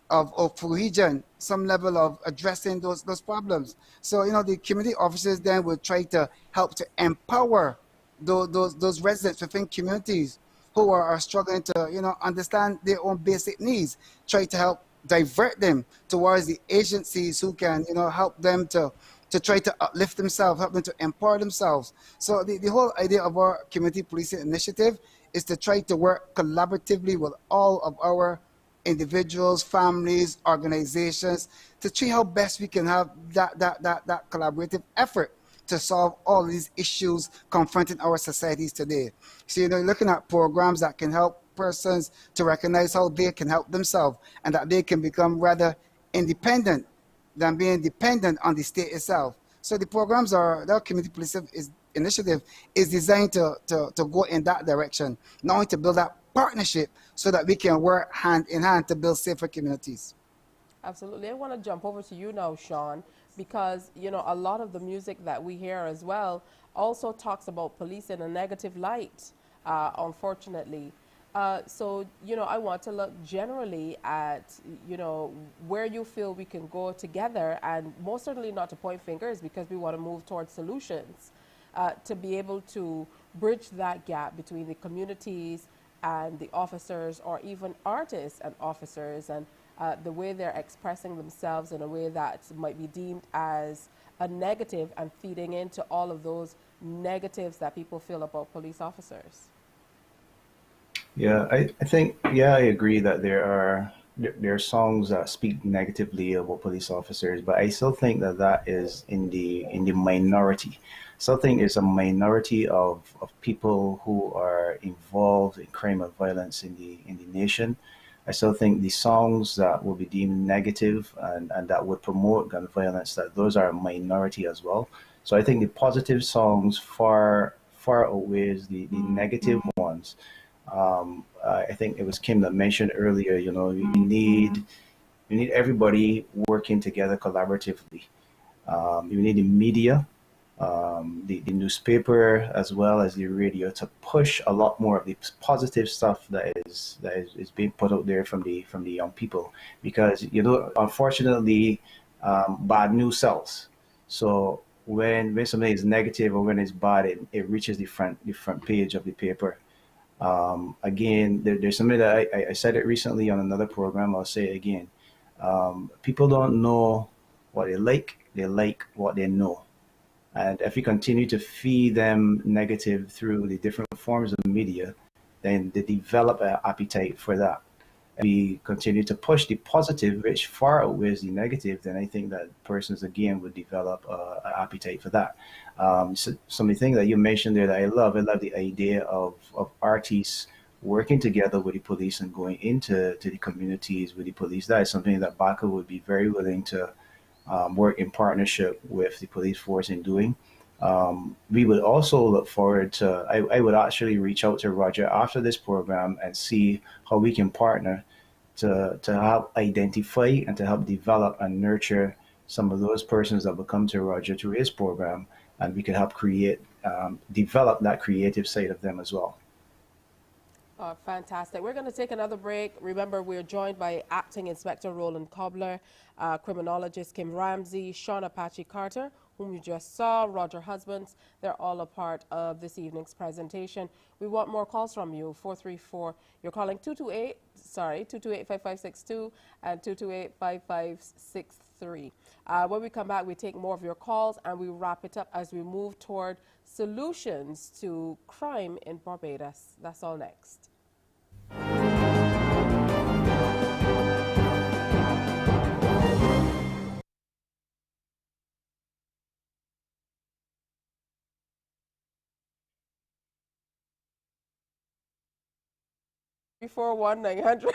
of cohesion, some level of addressing those problems. So, the community officers then will try to help to empower those residents within communities who are struggling to, understand their own basic needs, try to help divert them towards the agencies who can, help them to try to uplift themselves, help them to empower themselves. So the whole idea of our community policing initiative is to try to work collaboratively with all of our individuals, families, organizations, to see how best we can have that collaborative effort to solve all these issues confronting our societies today. So, looking at programs that can help persons to recognize how they can help themselves and that they can become rather independent than being dependent on the state itself. So the programs the community policing initiative is designed to go in that direction, not only to build that partnership so that we can work hand in hand to build safer communities. Absolutely. I want to jump over to you now, Sean, because, a lot of the music that we hear as well also talks about police in a negative light, unfortunately. So, I want to look generally at, where you feel we can go together, and most certainly not to point fingers, because we want to move towards solutions, to be able to bridge that gap between the communities and the officers, or even artists and officers, and the way they're expressing themselves in a way that might be deemed as a negative and feeding into all of those negatives that people feel about police officers. Yeah, I think, I agree that there are songs that speak negatively about police officers, but I still think that is in the minority. Still think it's a minority of people who are involved in crime and violence in the nation. I still think the songs that will be deemed negative and that would promote gun violence, that those are a minority as well. So I think the positive songs far outweighs the negative ones. I think it was Kim that mentioned earlier, you need everybody working together collaboratively. You need the media, the newspaper, as well as the radio, to push a lot more of the positive stuff that is being put out there from the young people, because unfortunately, bad news sells. So when something is negative or when it's bad, it reaches the front page of the paper. Again, there's something that I said it recently on another program. I'll say it again. People don't know what they like what they know. And if we continue to feed them negative through the different forms of media, then they develop an appetite for that. We continue to push the positive, which far outweighs the negative, then I think that persons again would develop an appetite for that. So some of the things that you mentioned there that I love the idea of artists working together with the police and going to the communities with the police. That is something that Baka would be very willing to work in partnership with the police force in doing. We would also look forward to, I would actually reach out to Roger after this program and see how we can partner to help identify and to help develop and nurture some of those persons that will come to Roger through his program, and we can help create, develop that creative side of them as well. Fantastic. We're going to take another break. Remember, we're joined by Acting Inspector Roland Cobbler, Criminologist Kim Ramsey, Sean Apache Carter, whom you just saw, Roger Husbands. They're all a part of this evening's presentation. We want more calls from you. 434, you're calling 228-5562 and 228-5563. When we come back, we take more of your calls and we wrap it up as we move toward solutions to crime in Barbados. That's all next. Before 1-900.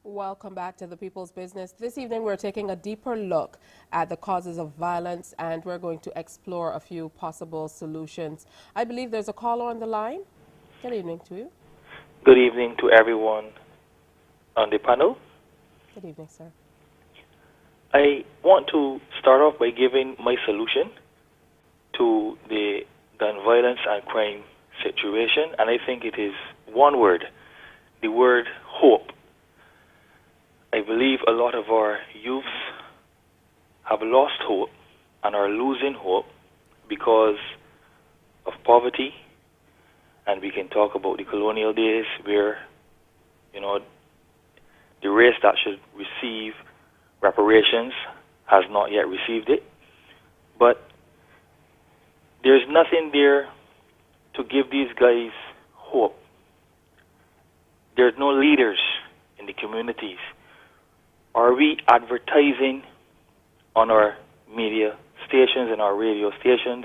Welcome back to The People's Business. This evening we're taking a deeper look at the causes of violence and we're going to explore a few possible solutions. I believe there's a caller on the line. Good evening to you. Good evening to everyone on the panel. Good evening, sir. I want to start off by giving my solution to the gun violence and crime situation, and I think it is one word, the word hope. I believe a lot of our youths have lost hope and are losing hope because of poverty, and we can talk about the colonial days where, you know, the race that should receive reparations has not yet received it. But there's nothing there to give these guys hope. There's no leaders in the communities. Are we advertising on our media stations and our radio stations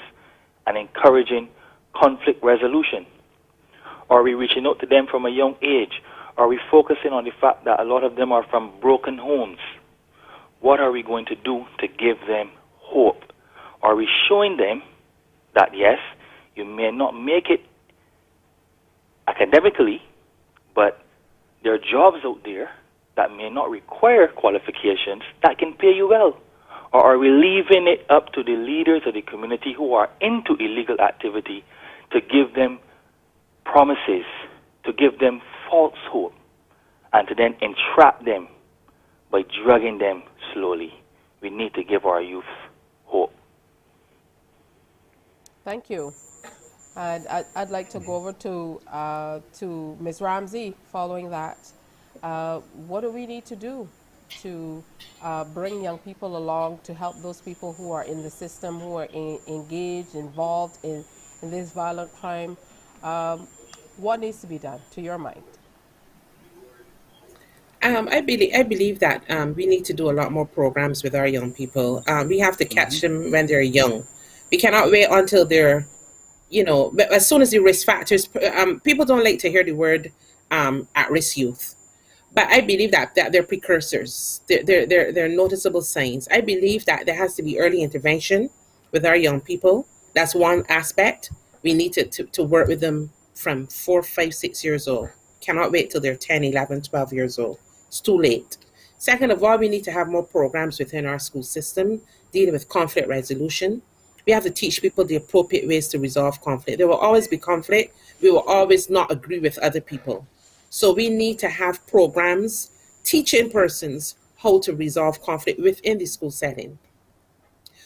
and encouraging conflict resolution? Are we reaching out to them from a young age? Are we focusing on the fact that a lot of them are from broken homes? What are we going to do to give them hope? Are we showing them that, yes, you may not make it academically, but there are jobs out there that may not require qualifications that can pay you well? Or are we leaving it up to the leaders of the community who are into illegal activity to give them promises, to give them false hope, and to then entrap them by drugging them slowly? We need to give our youth hope. Thank you. And I'd like to go over to Ms. Ramsey following that. What do we need to do to bring young people along to help those people who are in the system, who are engaged, involved in this violent crime? What needs to be done, to your mind? I believe that we need to do a lot more programs with our young people. We have to catch them when they're young. We cannot wait until they're, but as soon as the risk factors, people don't like to hear the word at risk youth. But I believe that they're precursors. They're noticeable signs. I believe that there has to be early intervention with our young people. That's one aspect. We need to work with them from 4, 5, 6 years old. Cannot wait till they're 10, 11, 12 years old. It's too late. Second of all, we need to have more programs within our school system dealing with conflict resolution. We have to teach people the appropriate ways to resolve conflict. There will always be conflict. We will always not agree with other people. So we need to have programs teaching persons how to resolve conflict within the school setting.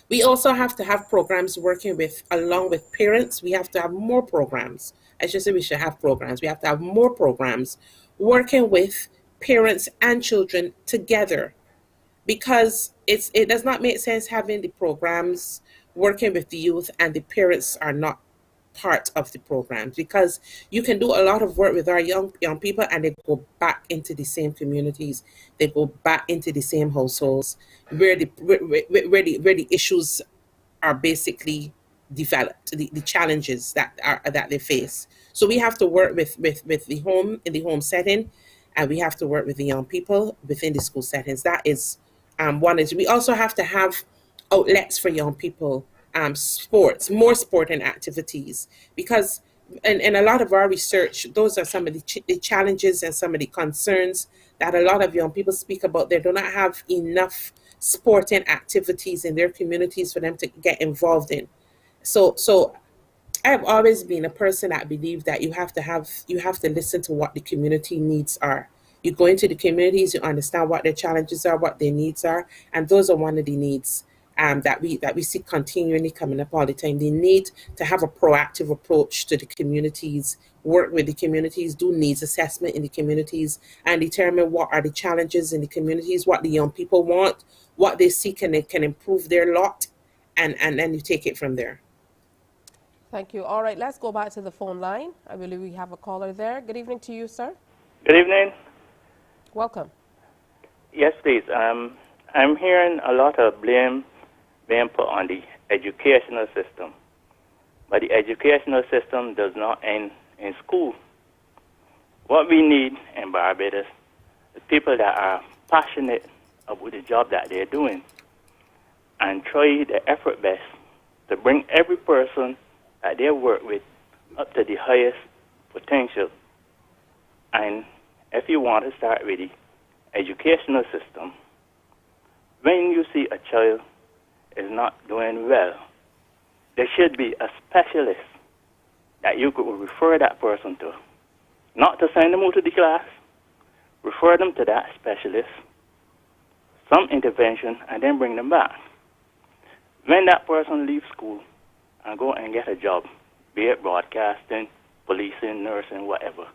We also have to have programs working with, along with parents. We have to have more programs. I should say we should have programs. We have to have more programs working with parents and children together, because it does not make sense having the programs working with the youth and the parents are not part of the programs, because you can do a lot of work with our young people and they go back into the same communities, they go back into the same households where the issues are basically developed, the challenges that they face. So we have to work with the home, in the home setting, and we have to work with the young people within the school settings. That is one. Is we also have to have outlets for young people, sports, more sporting activities, because in a lot of our research, those are some of the challenges and some of the concerns that a lot of young people speak about. They do not have enough sporting activities in their communities for them to get involved in. So I've always been a person that believed that you have to listen to what the community needs are. You go into the communities, you understand what their challenges are, what their needs are, and those are one of the needs that we see continually coming up all the time. They need to have a proactive approach to the communities, work with the communities, do needs assessment in the communities, and determine what are the challenges in the communities, what the young people want, what they see can improve their lot, and then you take it from there. Thank you. All right, let's go back to the phone line. I believe we have a caller there. Good evening to you, sir. Good evening. Welcome. Yes, please. I'm hearing a lot of blame being put on the educational system, but the educational system does not end in school. What we need in Barbados is people that are passionate about the job that they're doing and try their effort best to bring every person that they work with up to the highest potential. And if you want to start with the educational system, when you see a child is not doing well, there should be a specialist that you could refer that person to. Not to send them out to the class, refer them to that specialist, some intervention, and then bring them back. When that person leaves school and go and get a job, be it broadcasting, policing, nursing, whatever,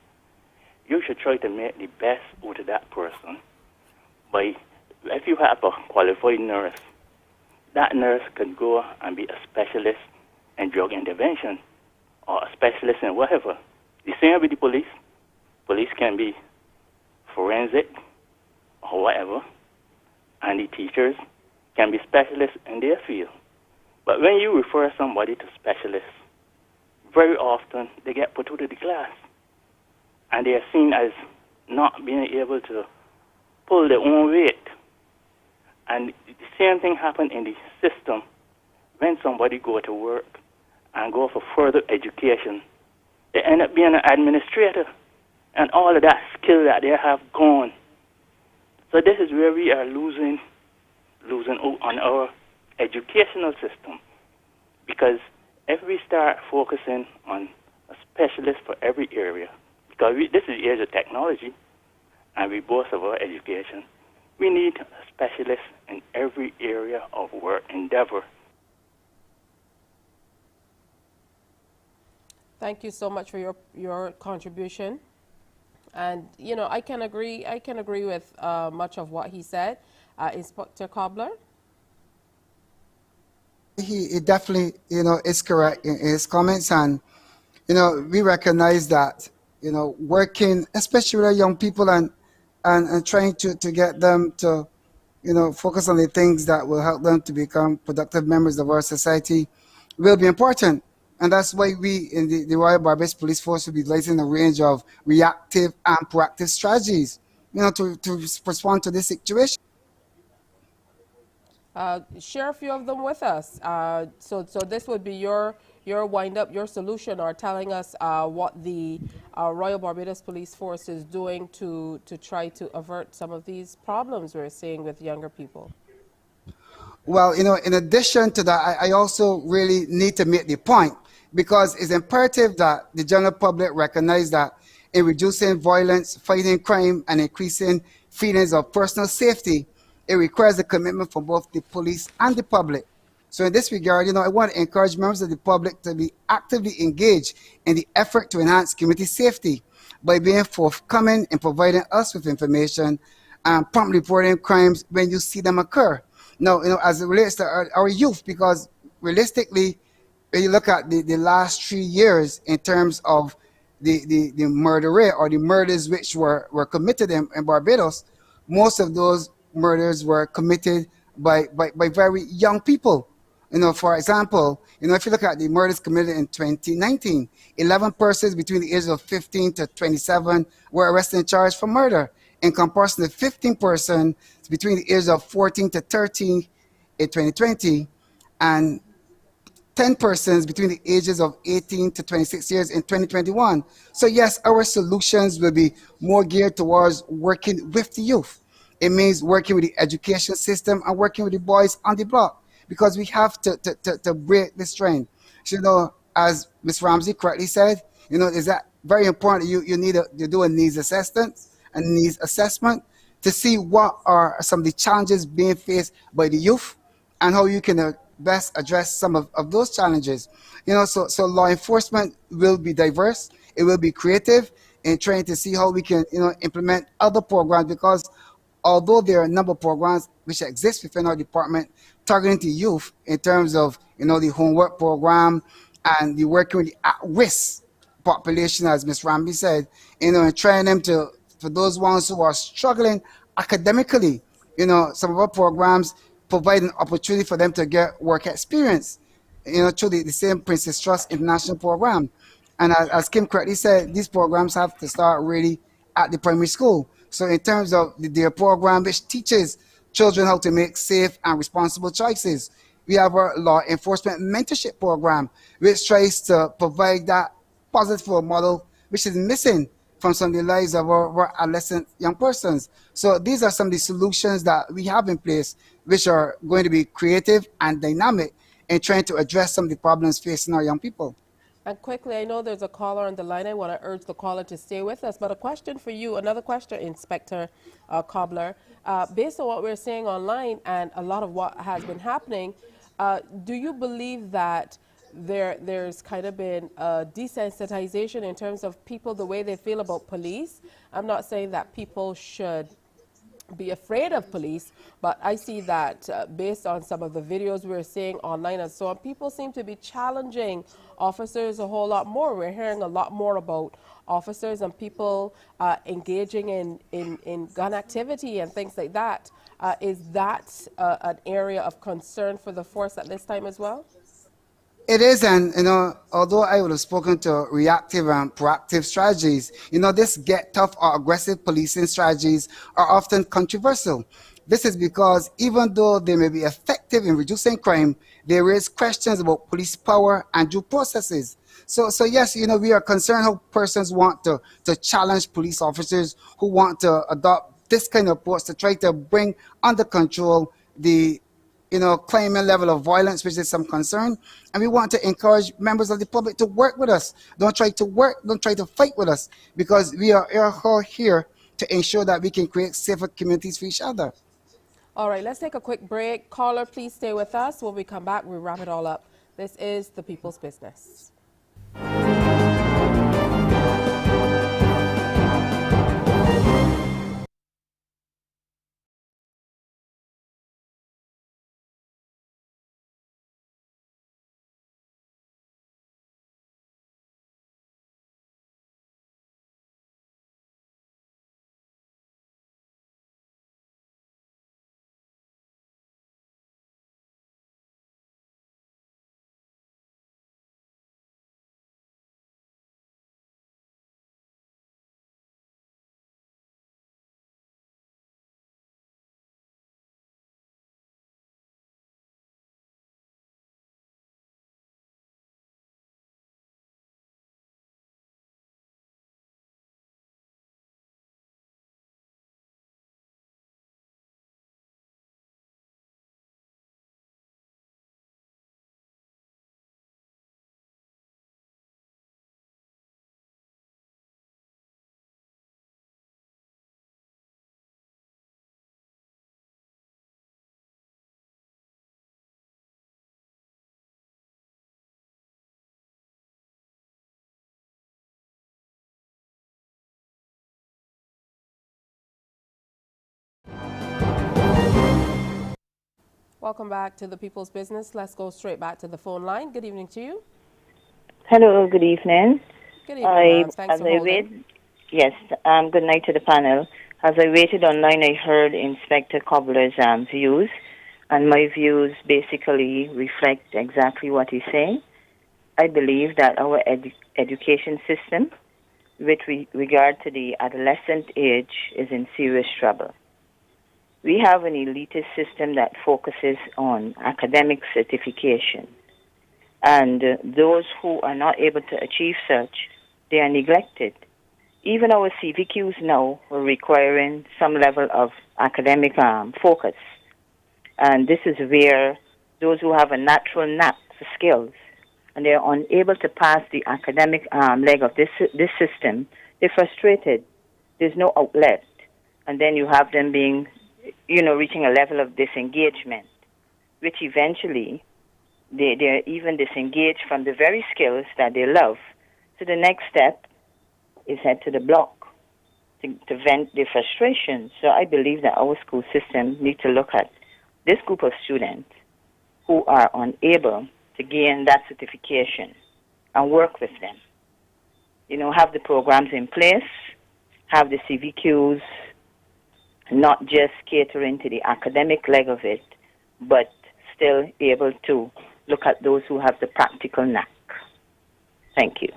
you should try to make the best out of that person. If you have a qualified nurse, that nurse can go and be a specialist in drug intervention or a specialist in whatever. The same with the police. Police can be forensic or whatever, and the teachers can be specialists in their field. But when you refer somebody to specialists, very often they get put out of the class, and they are seen as not being able to pull their own weight. And the same thing happened in the system when somebody go to work and go for further education. They end up being an administrator, and all of that skill that they have gone. So this is where we are losing out on our educational system, because if we start focusing on a specialist for every area, because this is the age of technology, and we boast of our education, we need a specialist in every area of work endeavor. Thank you so much for your contribution. And I can agree. I can agree with much of what he said. Inspector Cobbler. He definitely, is correct in his comments, and we recognize that, working, especially with our young people, and trying to get them to, focus on the things that will help them to become productive members of our society will be important. And that's why we in the Royal Barbados Police Force will be utilizing a range of reactive and proactive strategies, to respond to this situation. Share a few of them with us. So this would be your wind up, your solution, or telling us what the Royal Barbados Police Force is doing to try to avert some of these problems we're seeing with younger people. Well, in addition to that, I also really need to make the point, because it's imperative that the general public recognize that in reducing violence, fighting crime, and increasing feelings of personal safety, it requires a commitment from both the police and the public. So in this regard, I want to encourage members of the public to be actively engaged in the effort to enhance community safety by being forthcoming in providing us with information and promptly reporting crimes when you see them occur. Now, as it relates to our youth, because realistically, when you look at the last 3 years in terms of the murder rate or the murders which were committed in Barbados, most of those murders were committed by very young people. For example, if you look at the murders committed in 2019, 11 persons between the ages of 15 to 27 were arrested and charged for murder, in comparison to 15 persons between the ages of 14 to 13 in 2020, and 10 persons between the ages of 18 to 26 years in 2021. So yes, our solutions will be more geared towards working with the youth. It means working with the education system and working with the boys on the block, because we have to break this trend. So, as Ms. Ramsey correctly said, is that very important. You need to do a needs assessment and needs assessment to see what are some of the challenges being faced by the youth and how you can best address some of those challenges. So law enforcement will be diverse, it will be creative in trying to see how we can implement other programs, because although there are a number of programs which exist within our department targeting the youth in terms of the homework program and the working with the at-risk population, as Ms. Ramsey said, and trying them to, for those ones who are struggling academically, some of our programs provide an opportunity for them to get work experience, through the same Princess Trust International Program. And as Kim correctly said, these programs have to start really at the primary school. So in terms of their program, which teaches children how to make safe and responsible choices, we have our law enforcement mentorship program, which tries to provide that positive role model, which is missing from some of the lives of our adolescent young persons. So these are some of the solutions that we have in place, which are going to be creative and dynamic in trying to address some of the problems facing our young people. And quickly, I know there's a caller on the line. I want to urge the caller to stay with us. But a question for you, another question, Inspector Cobbler. Based on what we're seeing online and a lot of what has been happening, do you believe that there's kind of been a desensitization in terms of people, the way they feel about police? I'm not saying that people should be afraid of police, but I see that based on some of the videos we're seeing online and so on, people seem to be challenging officers a whole lot more. We're hearing a lot more about officers and people engaging in gun activity and things like that. Is that an area of concern for the force at this time as well? It is, and although I would have spoken to reactive and proactive strategies, this get tough or aggressive policing strategies are often controversial. This is because even though they may be effective in reducing crime, they raise questions about police power and due processes. So yes, we are concerned how persons want to challenge police officers who want to adopt this kind of approach to try to bring under control the claiming level of violence, which is some concern. And we want to encourage members of the public to work with us. Don't try to fight with us, because we are all here to ensure that we can create safer communities for each other. All right, let's take a quick break. Caller, please stay with us. When we come back, we wrap it all up. This is The People's Business. Welcome back to the People's Business. Let's go straight back to the phone line. Good evening to you. Hello, good evening. Good evening, ma'am. Thanks for holding. Yes, good night to the panel. As I waited online, I heard Inspector Cobbler's views, and my views basically reflect exactly what he's saying. I believe that our education system, with regard to the adolescent age, is in serious trouble. We have an elitist system that focuses on academic certification, and those who are not able to achieve such, they are neglected. Even our CVQs now are requiring some level of academic focus, and this is where those who have a natural knack for skills and they're unable to pass the academic leg of this system, they're frustrated. There's no outlet, and then you have them being, reaching a level of disengagement, which eventually they're even disengaged from the very skills that they love. So the next step is head to the block to vent their frustration. So I believe that our school system needs to look at this group of students who are unable to gain that certification and work with them. Have the programs in place, have the CVQs, not just catering to the academic leg of it, but still able to look at those who have the practical knack. Thank you.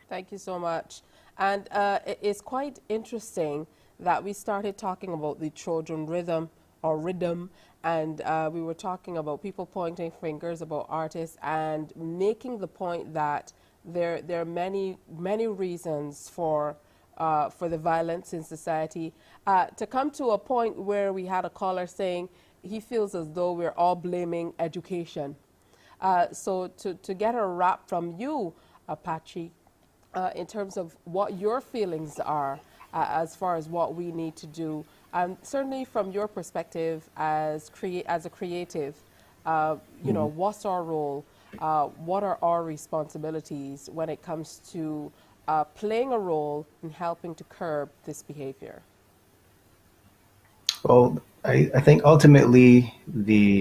Thank you so much. And it's quite interesting that we started talking about the Trojan rhythm, and we were talking about people pointing fingers about artists and making the point that there are many reasons for the violence in society. To come to a point where we had a caller saying he feels as though we're all blaming education. So to get a wrap from you, Apache, in terms of what your feelings are as far as what we need to do, certainly from your perspective as a creative, what's our role? What are our responsibilities when it comes to playing a role in helping to curb this behavior? Well, I think ultimately,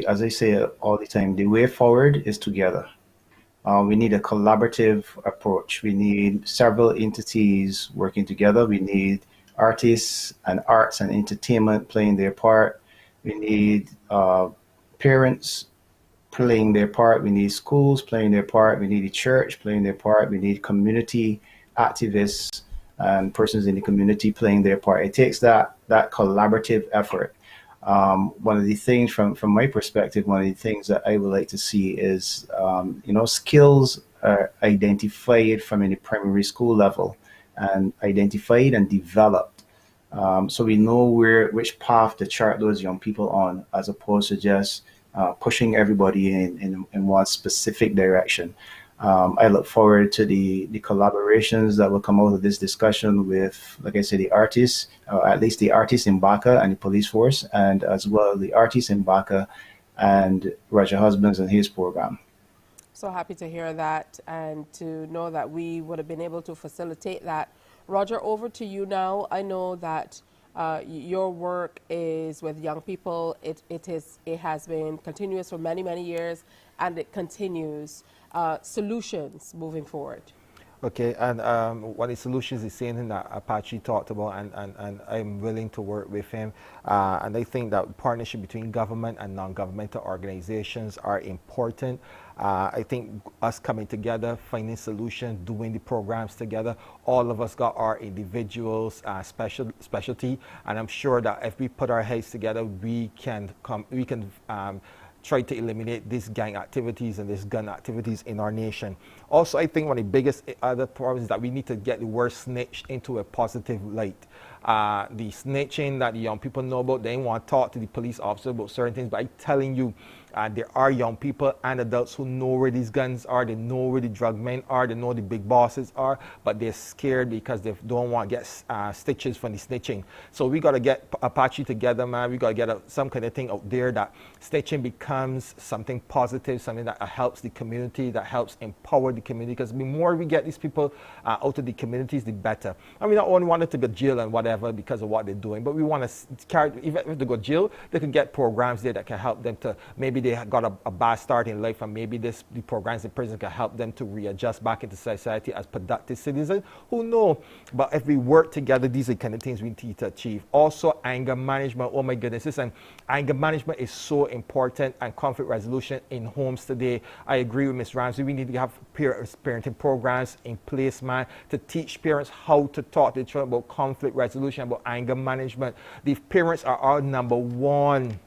as I say all the time, the way forward is together. We need a collaborative approach. We need several entities working together. We need artists and arts and entertainment playing their part. We need parents playing their part. We need schools playing their part. We need the church playing their part. We need community activists and persons in the community playing their part. It takes that collaborative effort. One of the things from my perspective, one of the things that I would like to see is, skills are identified from the primary school level and identified and developed. So we know which path to chart those young people on, as opposed to just pushing everybody in one specific direction. I look forward to the collaborations that will come out of this discussion with, like I said, the artists, or at least the artists in Baka and the police force, and as well the artists in Baka and Roger Husbands and his program. So happy to hear that and to know that we would have been able to facilitate that. Roger, over to you now. I know that your work is with young people. It has been continuous for many years, and it continues. Solutions moving forward. Okay, and one of the solutions is something that Apache talked about, and I'm willing to work with him. And I think that partnership between government and non-governmental organizations are important. I think us coming together, finding solutions, doing the programs together, all of us got our individuals specialty, and I'm sure that if we put our heads together, we can try to eliminate these gang activities and these gun activities in our nation. Also, I think one of the biggest other problems is that we need to get the word snitch into a positive light. The snitching that the young people know about, they want to talk to the police officer about certain things, but I'm telling you, there are young people and adults who know where these guns are, they know where the drug men are, they know the big bosses are, but they're scared because they don't want to get stitches from the snitching. So we got to get Apache together, man. We got to get some kind of thing out there that snitching becomes something positive, something that helps the community, that helps empower the community, because the more we get these people out of the communities, the better. And we not only want them to go to jail and whatever, whatever because of what they're doing. But we want to carry, even if they go to jail, they can get programs there that can help them to, maybe they got a bad start in life, and maybe the programs in prison can help them to readjust back into society as productive citizens. Who know? But if we work together, these are the kind of things we need to achieve. Also, anger management. Oh my goodness, listen, anger management is so important, and conflict resolution in homes today. I agree with Ms. Ramsey. We need to have parenting programs in place, man, to teach parents how to talk to children about conflict resolution, about anger management. The parents are our number one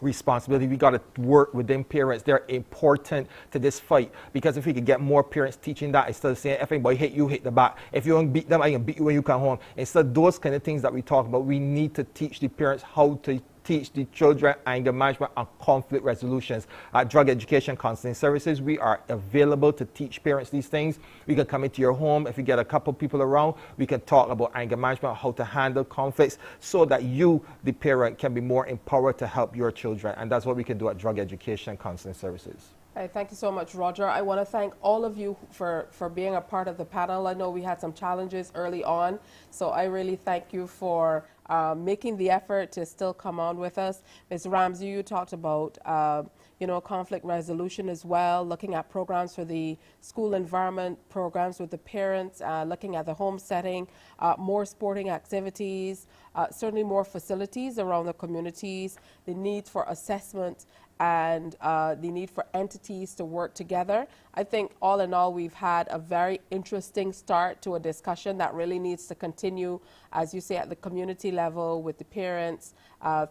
responsibility. We got to work with them parents. They're important to this fight, because if we could get more parents teaching that, instead of saying, if anybody hit you, hit the back. If you don't beat them, I can beat you when you come home. Instead of those kind of things that we talk about, we need to teach the parents how to teach the children anger management and conflict resolutions. At Drug Education Counseling Services, we are available to teach parents these things. We can come into your home. If you get a couple people around, we can talk about anger management, how to handle conflicts, so that you, the parent, can be more empowered to help your children. And that's what we can do at Drug Education Counseling Services. Hey, thank you so much, Roger. I want to thank all of you for being a part of the panel. I know we had some challenges early on, so I really thank you for making the effort to still come on with us. Ms. Ramsey, you talked about conflict resolution as well, looking at programs for the school environment, programs with the parents, looking at the home setting, more sporting activities, certainly more facilities around the communities, the need for assessment, and the need for entities to work together. I think all in all, we've had a very interesting start to a discussion that really needs to continue, as you say, at the community level, with the parents,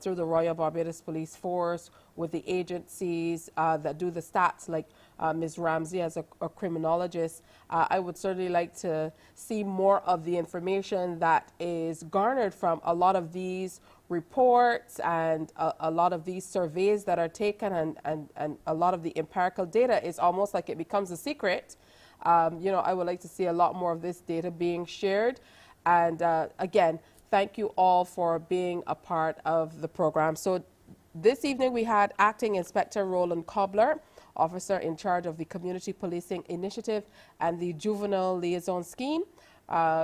through the Royal Barbados Police Force, with the agencies that do the stats, like Ms. Ramsey as a criminologist. I would certainly like to see more of the information that is garnered from a lot of these reports and a lot of these surveys that are taken, and a lot of the empirical data is almost like it becomes a secret. I would like to see a lot more of this data being shared. And again, thank you all for being a part of the program. So this evening we had Acting Inspector Roland Cobbler, officer in charge of the Community Policing Initiative and the Juvenile Liaison Scheme,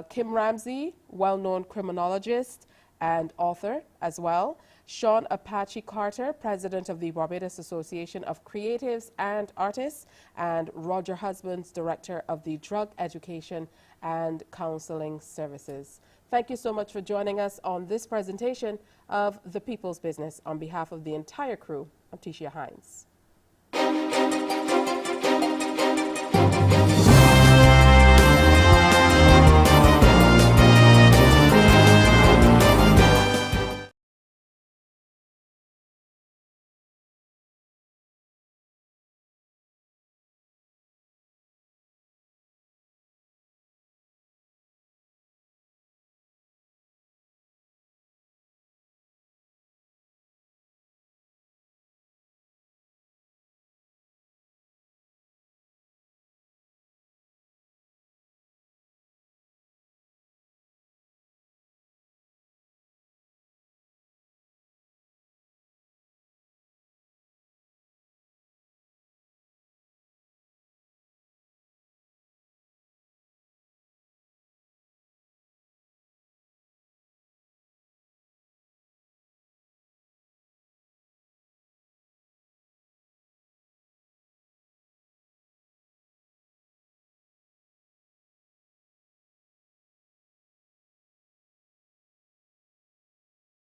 Kim Ramsey, well-known criminologist and author as well, Sean Apache Carter, president of the Barbados Association of Creatives and Artists, and Roger Husbands, director of the Drug Education and Counseling Services. Thank you so much for joining us on this presentation of The People's Business. On behalf of the entire crew, I'm Tisha Hines.